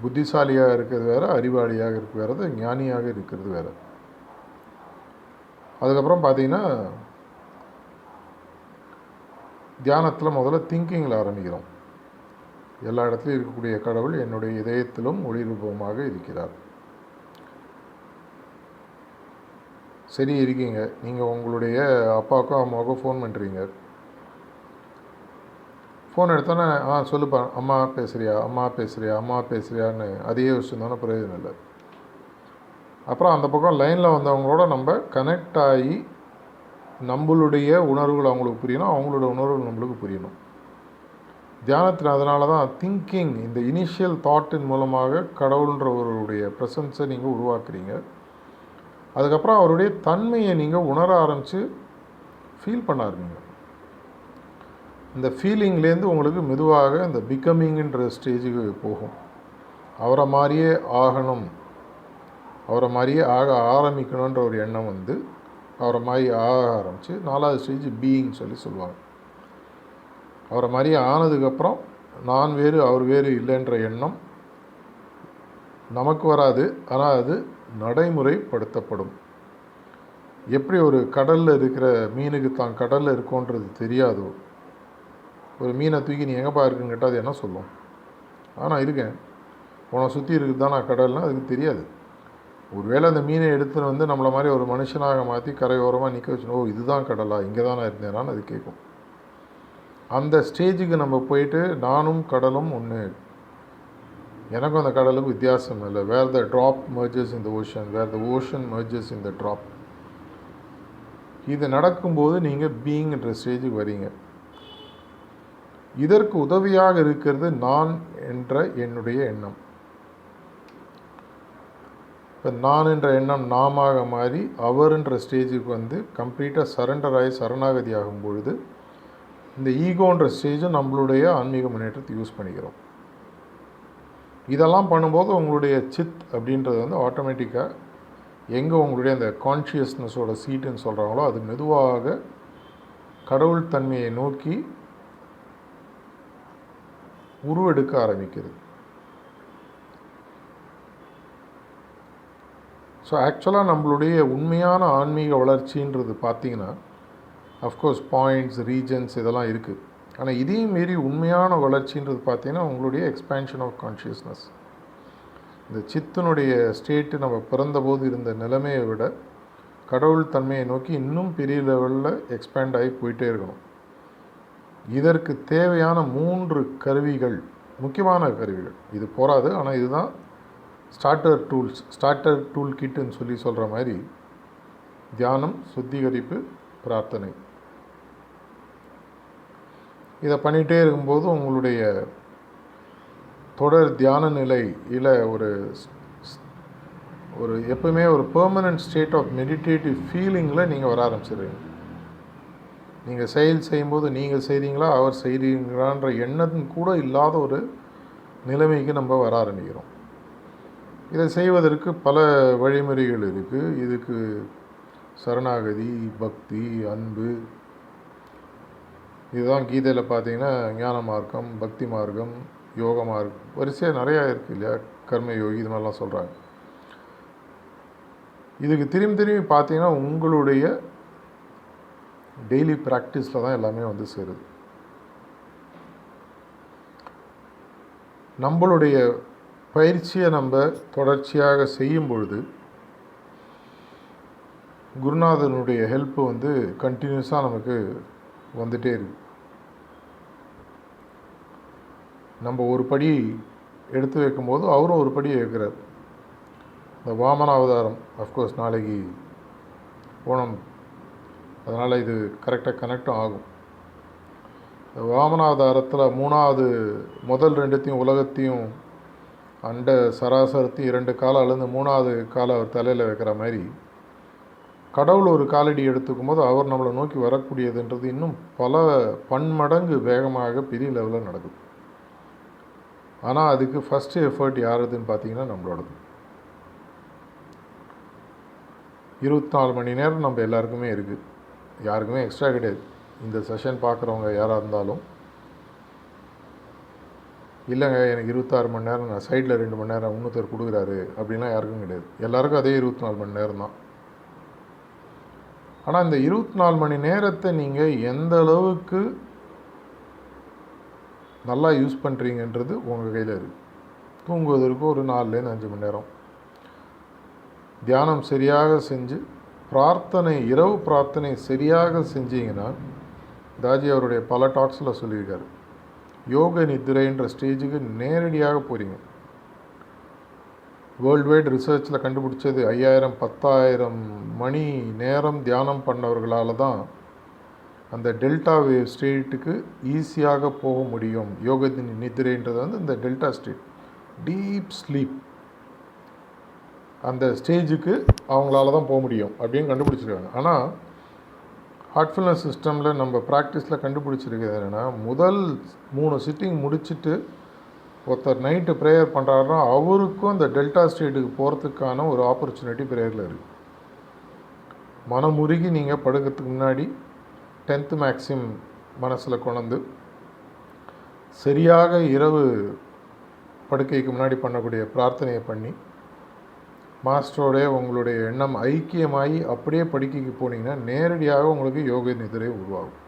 புத்திசாலியாக இருக்கிறது வேறு, அறிவாளியாக இருக்கிறது வேறு, ஞானியாக இருக்கிறது வேறு. அதுக்கப்புறம் பார்த்தீங்கன்னா தியானத்தில் முதல்ல திங்கிங்கில் ஆரம்பிக்கிறோம். எல்லா இடத்துலையும் இருக்கக்கூடிய கடவுள் என்னுடைய இதயத்திலும் ஒளிரூபமாக இருக்கிறார். சரி இருக்கீங்க, நீங்கள் உங்களுடைய அப்பாவுக்கோ அம்மாவுக்கோ ஃபோன் பண்ணுறீங்க. ஃபோன் எடுத்தோன்னே சொல்லுப்பா, அம்மா பேசுகிறியா, அம்மா பேசுகிறியா, அம்மா பேசுகிறியான்னு அதையே விஷயம் பிரயோஜனம் இல்லை. அப்புறம் அந்த பக்கம் லைனில் வந்தவங்களோட நம்ம கனெக்ட் ஆகி நம்மளுடைய உணர்வுகள் அவங்களுக்கு புரியணும், அவங்களோட உணர்வுகள் நம்மளுக்கு புரியணும். தியானத்தில் அதனால தான் திங்கிங், இந்த இனிஷியல் தாட்டின் மூலமாக கடவுள்ன்றவருடைய ப்ரெசன்ஸை நீங்கள் உருவாக்குறீங்க. அதுக்கப்புறம் அவருடைய தன்மையை நீங்கள் உணர ஆரம்பித்து ஃபீல் பண்ண ஆரம்பிங்க. இந்த ஃபீலிங்லேருந்து உங்களுக்கு மெதுவாக இந்த பிகமிங்கிற ஸ்டேஜுக்கு போகும். அவரை மாதிரியே ஆகணும், அவரை மாதிரியே ஆக ஆரம்பிக்கணுன்ற ஒரு எண்ணம் வந்து அவரை மாதிரி ஆக ஆரம்பித்து 4வது ஸ்டேஜ் பீயிங் சொல்லுவாங்க. அவரை மாதிரியே ஆனதுக்கப்புறம் நான் வேறு அவர் வேறு இல்லைன்ற எண்ணம் நமக்கு வராது, ஆனால் அது நடைமுறைப்படுத்தப்படும். எப்படி ஒரு கடலில் இருக்கிற மீனுக்கு தான் கடலில் இருக்கோன்றது தெரியாதோ, ஒரு மீனை தூக்கி நீ எங்கேப்பா இருக்குன்னு கேட்டால் அது என்ன சொல்லும்? நான் இருக்கேன், உன்னை சுற்றி இருக்குது தான் நான் கடல்னால் அதுக்கு தெரியாது. ஒருவேளை அந்த மீனை எடுத்துன்னு வந்து நம்மளை மாதிரி ஒரு மனுஷனாக மாற்றி கரையோரமாக நிற்க வச்சு, ஓ இதுதான் கடலா, இங்கே தான் நான் இருந்தேனான்னு அது கேட்கும். அந்த ஸ்டேஜுக்கு நம்ம போயிட்டு நானும் கடலும் ஒன்று, எனக்கும் அந்த கடலுக்கும் வித்தியாசம் இல்லை. Where the drop merges in the ocean, where the ocean merges in the drop. இது நடக்கும்போது நீங்கள் பீயிங்ன்ற ஸ்டேஜுக்கு வரீங்க. இதற்கு உதவியாக இருக்கிறது நான் என்ற என்னுடைய எண்ணம். இப்போ நான் என்ற எண்ணம் நாமாக மாறி அவர்ன்ற ஸ்டேஜுக்கு வந்து கம்ப்ளீட்டாக சரண்டர் ஆகி சரணாகதி ஆகும் பொழுது இந்த ஈகோன்ற ஸ்டேஜும் நம்மளுடைய ஆன்மீக முன்னேற்றத்தை யூஸ் பண்ணிக்கிறோம். இதெல்லாம் பண்ணும்போது உங்களுடைய சித் அப்படின்றது வந்து ஆட்டோமேட்டிக்காக எங்கே உங்களுடைய அந்த கான்ஷியஸ்னஸோட சீட்டுன்னு சொல்கிறாங்களோ அது மெதுவாக கடவுள் தன்மையை நோக்கி உருவெடுக்க ஆரம்பிக்கிறது. ஸோ ஆக்சுவலாக நம்மளுடைய உண்மையான ஆன்மீக வளர்ச்சின்றது பார்த்திங்கன்னா அஃப்கோர்ஸ் பாயிண்ட்ஸ், ரீஜன்ஸ் இதெல்லாம் இருக்குது. ஆனால் இதையும் மீறி உண்மையான வளர்ச்சின்றது பார்த்திங்கன்னா உங்களுடைய எக்ஸ்பேன்ஷன் ஆஃப் கான்ஷியஸ்னஸ். இந்த சித்தினுடைய ஸ்டேட்டு நம்ம பிறந்தபோது இருந்த நிலைமையை விட கடவுள் தன்மையை நோக்கி இன்னும் பெரிய லெவலில் எக்ஸ்பேண்ட் ஆகி போயிட்டே இருக்கணும். இதற்கு தேவையான 3 கருவிகள், முக்கியமான கருவிகள். இது போராது, ஆனால் இதுதான் ஸ்டார்டர் டூல் கிட்டுன்னு சொல்கிற மாதிரி தியானம், சுத்திகரிப்பு, பிரார்த்தனை. இதை பண்ணிகிட்டே இருக்கும்போது உங்களுடைய தொடர் தியான நிலை இல்லை ஒரு எப்பவுமே ஒரு பெர்மனன்ட் ஸ்டேட் ஆஃப் மெடிடேட்டிவ் ஃபீலிங்கில் நீங்கள் வர ஆரம்பிச்சிடுறீங்க. நீங்கள் செய்யும்போது நீங்கள் செய்கிறீங்களா அவர் செய்கிறீங்களான்ற எண்ணம் கூட இல்லாத ஒரு நிலைமைக்கு நம்ம வர ஆரம்பிக்கிறோம். இதை செய்வதற்கு பல வழிமுறைகள் இருக்குது. இதுக்கு சரணாகதி, பக்தி, அன்பு, இதுதான் கீதையில் பார்த்தீங்கன்னா ஞான மார்க்கம், பக்தி மார்க்கம், யோக மார்க்கம், வரிசையாக நிறையா இருக்குது இல்லையா, கர்ம யோகி, இது மாதிரிலாம் சொல்கிறாங்க. இதுக்கு திரும்பி பார்த்தீங்கன்னா உங்களுடைய டெய்லி ப்ராக்டிஸில் தான் எல்லாமே வந்து சேருது. நம்மளுடைய பயிற்சியை நம்ம தொடர்ச்சியாக செய்யும் பொழுது குருநாதனுடைய ஹெல்ப்பு வந்து கண்டினியூஸாக நமக்கு வந்துகிட்டே இருக்கு. நம்ம ஒரு படி எடுத்து வைக்கும்போது அவரும் ஒரு படி வைக்கிறார். இந்த வாமன அவதாரம் அஃப்கோர்ஸ் நாளைக்கு ஓணம், அதனால் இது கரெக்டாக கனெக்டும் ஆகும். வாமனாவதாரத்தில் 3வது முதல் 2த்தையும் உலகத்தையும் அண்ட சராசரத்தையும் 2 காலம் அளந்து 3வது காலை அவர் தலையில் வைக்கிற மாதிரி கடவுள் ஒரு காலடி எடுத்துக்கும் போது அவர் நம்மளை நோக்கி வரக்கூடியதுன்றது இன்னும் பல பன்மடங்கு வேகமாக பெரிய லெவலில் நடக்குது. ஆனால் அதுக்கு ஃபஸ்ட்டு எஃபர்ட் யாருதுன்னு பார்த்தீங்கன்னா நம்மளோடது. 24 மணி நேரம் நம்ம எல்லாருக்குமே இருக்குது, யாருக்குமே எக்ஸ்ட்ரா கிடையாது. இந்த செஷன் பார்க்குறவங்க யாராக இருந்தாலும் இல்லைங்க எனக்கு 26 மணி நேரம், நான் சைடில் 2 மணி நேரம் இன்னொருத்தர் கொடுக்குறாரு அப்படின்லாம் யாருக்கும் கிடையாது. எல்லாருக்கும் அதே 24 மணி நேரம் தான். ஆனால் இந்த 24 மணி நேரத்தை நீங்கள் எந்த அளவுக்கு நல்லா யூஸ் பண்ணுறீங்கன்றது உங்கள் கையில் இருக்குது. தூங்குவதற்கு ஒரு 4லேருந்து 5 மணி நேரம் தியானம் சரியாக செஞ்சு பிரார்த்தனை, இரவு பிரார்த்தனை சரியாக செஞ்சீங்கன்னா, தாஜி அவருடைய பல டாக்ஸில் சொல்லியிருக்காரு, யோக நித்திரைன்ற ஸ்டேஜுக்கு நேரடியாக போகிறீங்க. வேர்ல்டு வைட் ரிசர்ச்சில் கண்டுபிடிச்சது 5000-10,000 மணி நேரம் தியானம் பண்ணவர்களால் தான் அந்த டெல்டா வேவ் ஸ்டேட்டுக்கு ஈஸியாக போக முடியும். யோக நித்திரைன்றது வந்து இந்த டெல்டா ஸ்டேட், டீப் ஸ்லீப், அந்த ஸ்டேஜுக்கு அவங்களால தான் போக முடியும் அப்படின்னு கண்டுபிடிச்சிருக்காங்க. ஆனால் ஹார்ட்ஃபுல்னஸ் சிஸ்டமில் நம்ம ப்ராக்டிஸில் கண்டுபிடிச்சிருக்கிறது என்னென்னா, முதல் 3 சிட்டிங் முடிச்சுட்டு ஒருத்தர் நைட்டு ப்ரேயர் பண்ணுறாருன்னா அவருக்கும் அந்த டெல்டா ஸ்டேட்டுக்கு போகிறதுக்கான ஒரு ஆப்பர்ச்சுனிட்டி ப்ரேயரில் இருக்குது. மனமுருகி நீங்கள் படுக்கிறதுக்கு முன்னாடி 10th மேக்ஸிம் மனசில் கொண்டு சரியாக இரவு படுக்கைக்கு முன்னாடி பண்ணக்கூடிய பிரார்த்தனையை பண்ணி மாஸ்டரோடைய உங்களுடைய எண்ணம் ஐக்கியமாகி அப்படியே படுக்கைக்கு போனீங்கன்னா நேரடியாக உங்களுக்கு யோக நிதிரை உருவாகும்.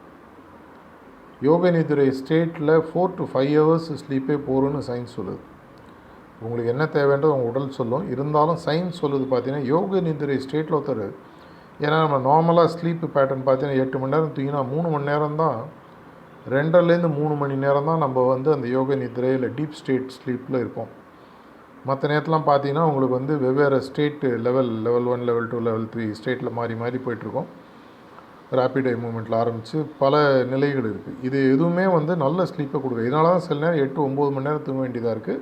யோக நிதிரை ஸ்டேட்டில் 4 to 5 hours ஸ்லீப்பே போகிறோன்னு சயின்ஸ் சொல்லுது. உங்களுக்கு என்ன தேவைன்றது உங்கள் உடல் சொல்லும். இருந்தாலும் சயின்ஸ் சொல்லுது பார்த்தீங்கன்னா யோக நிதிரை ஸ்டேட்டில் ஒருத்தர், ஏன்னா நம்ம நார்மலாக ஸ்லீப்பு பேட்டர்ன் பார்த்தீங்கன்னா 8 மணி நேரம் தூங்கினா 3 மணி நேரம் தான், 2லேருந்து 3 மணி நேரம் தான் நம்ம வந்து அந்த யோக நிதிரையில் டீப் ஸ்டேட் ஸ்லீப்பில் இருப்போம். மற்ற நேரத்துலாம் பார்த்தீங்கன்னா உங்களுக்கு வந்து வெவ்வேறு ஸ்டேட்டு லெவல் 1, லெவல் 2, லெவல் 3 ஸ்டேட்டில் மாறி மாறி போயிட்டுருக்கோம். ரேப்பிட் ஐ மூமெண்ட்டில் ஆரம்பித்து பல நிலைகள் இருக்குது. இது எதுவுமே வந்து நல்ல ஸ்லீப்பை கொடுக்குது. இதனால தான் சில நேரம் 8-9 மணி நேரம் தூங்க வேண்டியதாக இருக்குது,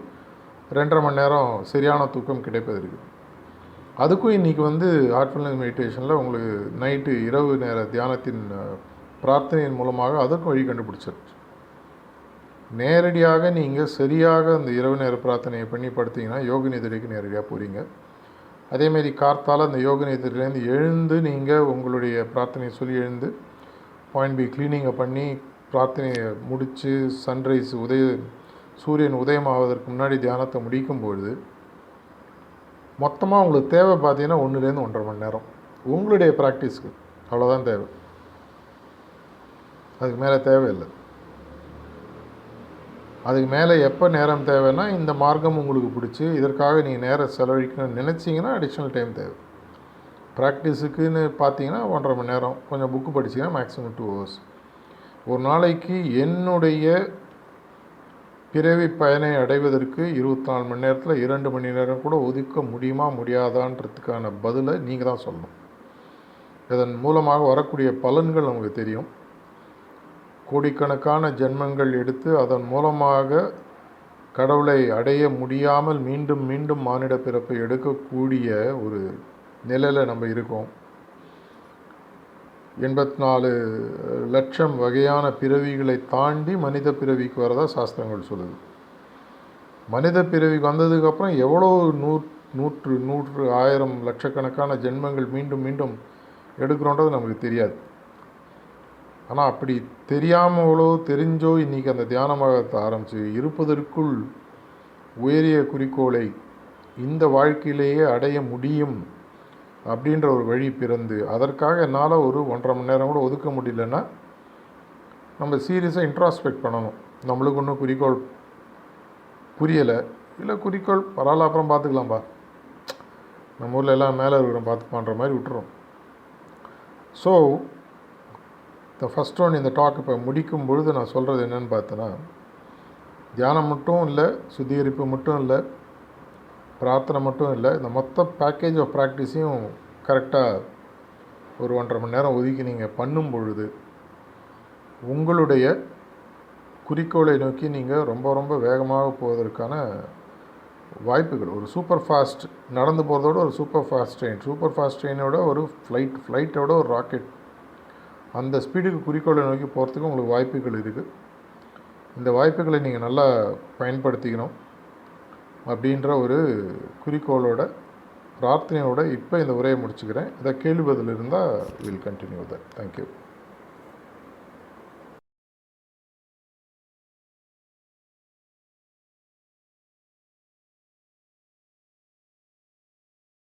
2.5 மணி நேரம் சரியான தூக்கம் கிடைப்பது இருக்குது. அதுக்கும் இன்றைக்கி வந்து ஹார்ட்ஃபுல்னஸ் மெடிடேஷனில் உங்களுக்கு நைட்டு இரவு நேர தியானத்தின் பிரார்த்தனையின் மூலமாக அதுக்கும் வழி கண்டுபிடிச்சிருச்சு. நேரடியாக நீங்கள் சரியாக அந்த இரவு நேர பிரார்த்தனையை பண்ணி படுத்திங்கன்னா யோக நிதிரைக்கு நேரடியாக போகிறீங்க. அதேமாரி கார்த்தால் அந்த யோக நிதிரையிலேருந்து எழுந்து நீங்கள் உங்களுடைய பிரார்த்தனையை சொல்லி எழுந்து பாயிண்ட் பி க்ளீனிங்கை பண்ணி பிரார்த்தனையை முடித்து சன்ரைஸ் சூரியன் உதயமாவதற்கு முன்னாடி தியானத்தை முடிக்கும்பொழுது மொத்தமாக உங்களுக்கு தேவை பார்த்தீங்கன்னா 1லேருந்து 1.5 மணி நேரம் உங்களுடைய ப்ராக்டிஸ்க்கு, அவ்வளோதான் தேவை. அதுக்கு மேலே தேவையில்லை. அதுக்கு மேலே எப்போ நேரம் தேவைன்னா இந்த மார்க்கம் உங்களுக்கு பிடிச்சி இதற்காக நீங்கள் நேரம் செலவழிக்கணும்னு நினச்சிங்கன்னா அடிஷ்னல் டைம் தேவை. ப்ராக்டிஸுக்குன்னு பார்த்தீங்கன்னா 1.5 மணி நேரம், கொஞ்சம் புக்கு படிச்சிங்கன்னா மேக்ஸிமம் 2 hours. ஒரு நாளைக்கு என்னுடைய பிறவி பயனை அடைவதற்கு 24 மணி நேரத்தில் 2 மணி நேரம் கூட ஒதுக்க முடியுமா முடியாதான்றதுக்கான பதிலை நீங்கள் தான் சொல்லணும். இதன் மூலமாக வரக்கூடிய பலன்கள் நமக்கு தெரியும். கோடிக்கணக்கான ஜென்மங்கள் எடுத்து அதன் மூலமாக கடவுளை அடைய முடியாமல் மீண்டும் மீண்டும் மானிட பிறப்பை எடுக்கக்கூடிய ஒரு நிலையில் நம்ம இருக்கோம். 84 லட்சம் வகையான பிறவிகளை தாண்டி மனித பிறவிக்கு வரதா சாஸ்திரங்கள் சொல்லுது. மனித பிறவிக்கு வந்ததுக்கப்புறம் எவ்வளோ 100 1000 லட்சக்கணக்கான ஜென்மங்கள் மீண்டும் மீண்டும் எடுக்கிறோன்றது நமக்கு தெரியாது. ஆனால் அப்படி தெரியாமலோ தெரிஞ்சோ இன்றைக்கி அந்த தியானமாக ஆரம்பித்து இருப்பதற்குள் உயரிய குறிக்கோளை இந்த வாழ்க்கையிலேயே அடைய முடியும் அப்படின்ற ஒரு வழி பிறந்து அதற்காக என்னால் ஒரு 1.5 மணி நேரம் கூட ஒதுக்க முடியலன்னா நம்ம சீரியஸாக இன்ட்ராஸ்பெக்ட் பண்ணணும். நம்மளுக்கு ஒன்றும் குறிக்கோள் புரியலை, இல்லை குறிக்கோள் பரவாயில்ல அப்புறம் பார்த்துக்கலாம்ப்பா, நம்ம ஊரில் எல்லாம் மேலே இருக்கிறோம் பார்த்துப்பான்ற மாதிரி விட்டுறோம். ஸோ த ஃபஸ்ட் ஒன் இந்த டாக் இப்போ முடிக்கும் பொழுது நான் சொல்கிறது என்னென்னு பார்த்தேன்னா, தியானம் மட்டும் இல்லை, சுத்திகரிப்பு மட்டும் இல்லை, பிரார்த்தனை மட்டும் இல்லை, இந்த மொத்த பேக்கேஜ் ஆஃப் ப்ராக்டிஸையும் கரெக்டாக ஒரு 1.5 மணி நேரம் ஒதுக்கி நீங்கள் பண்ணும் பொழுது உங்களுடைய குறிக்கோளை நோக்கி நீங்கள் ரொம்ப ரொம்ப வேகமாக போவதற்கான வாய்ப்புகள், ஒரு சூப்பர் ஃபாஸ்ட் நடந்து போகிறதோட ஒரு சூப்பர் ஃபாஸ்ட் ட்ரெயினோட ஒரு ஃப்ளைட்டோட ஒரு ராக்கெட், அந்த ஸ்பீடுக்கு குறிக்கோளை நோக்கி போகிறதுக்கு உங்களுக்கு வாய்ப்புகள் இருக்குது. இந்த வாய்ப்புகளை நீங்கள் நல்லா பயன்படுத்திக்கணும் அப்படின்ற ஒரு குறிக்கோளோட பிரார்த்தனையோட இப்போ இந்த உரையை முடிச்சுக்கிறேன். இதை கேள்வி பதில் இருந்தால் வில் கண்டினியூ தட். தேங்க்யூ.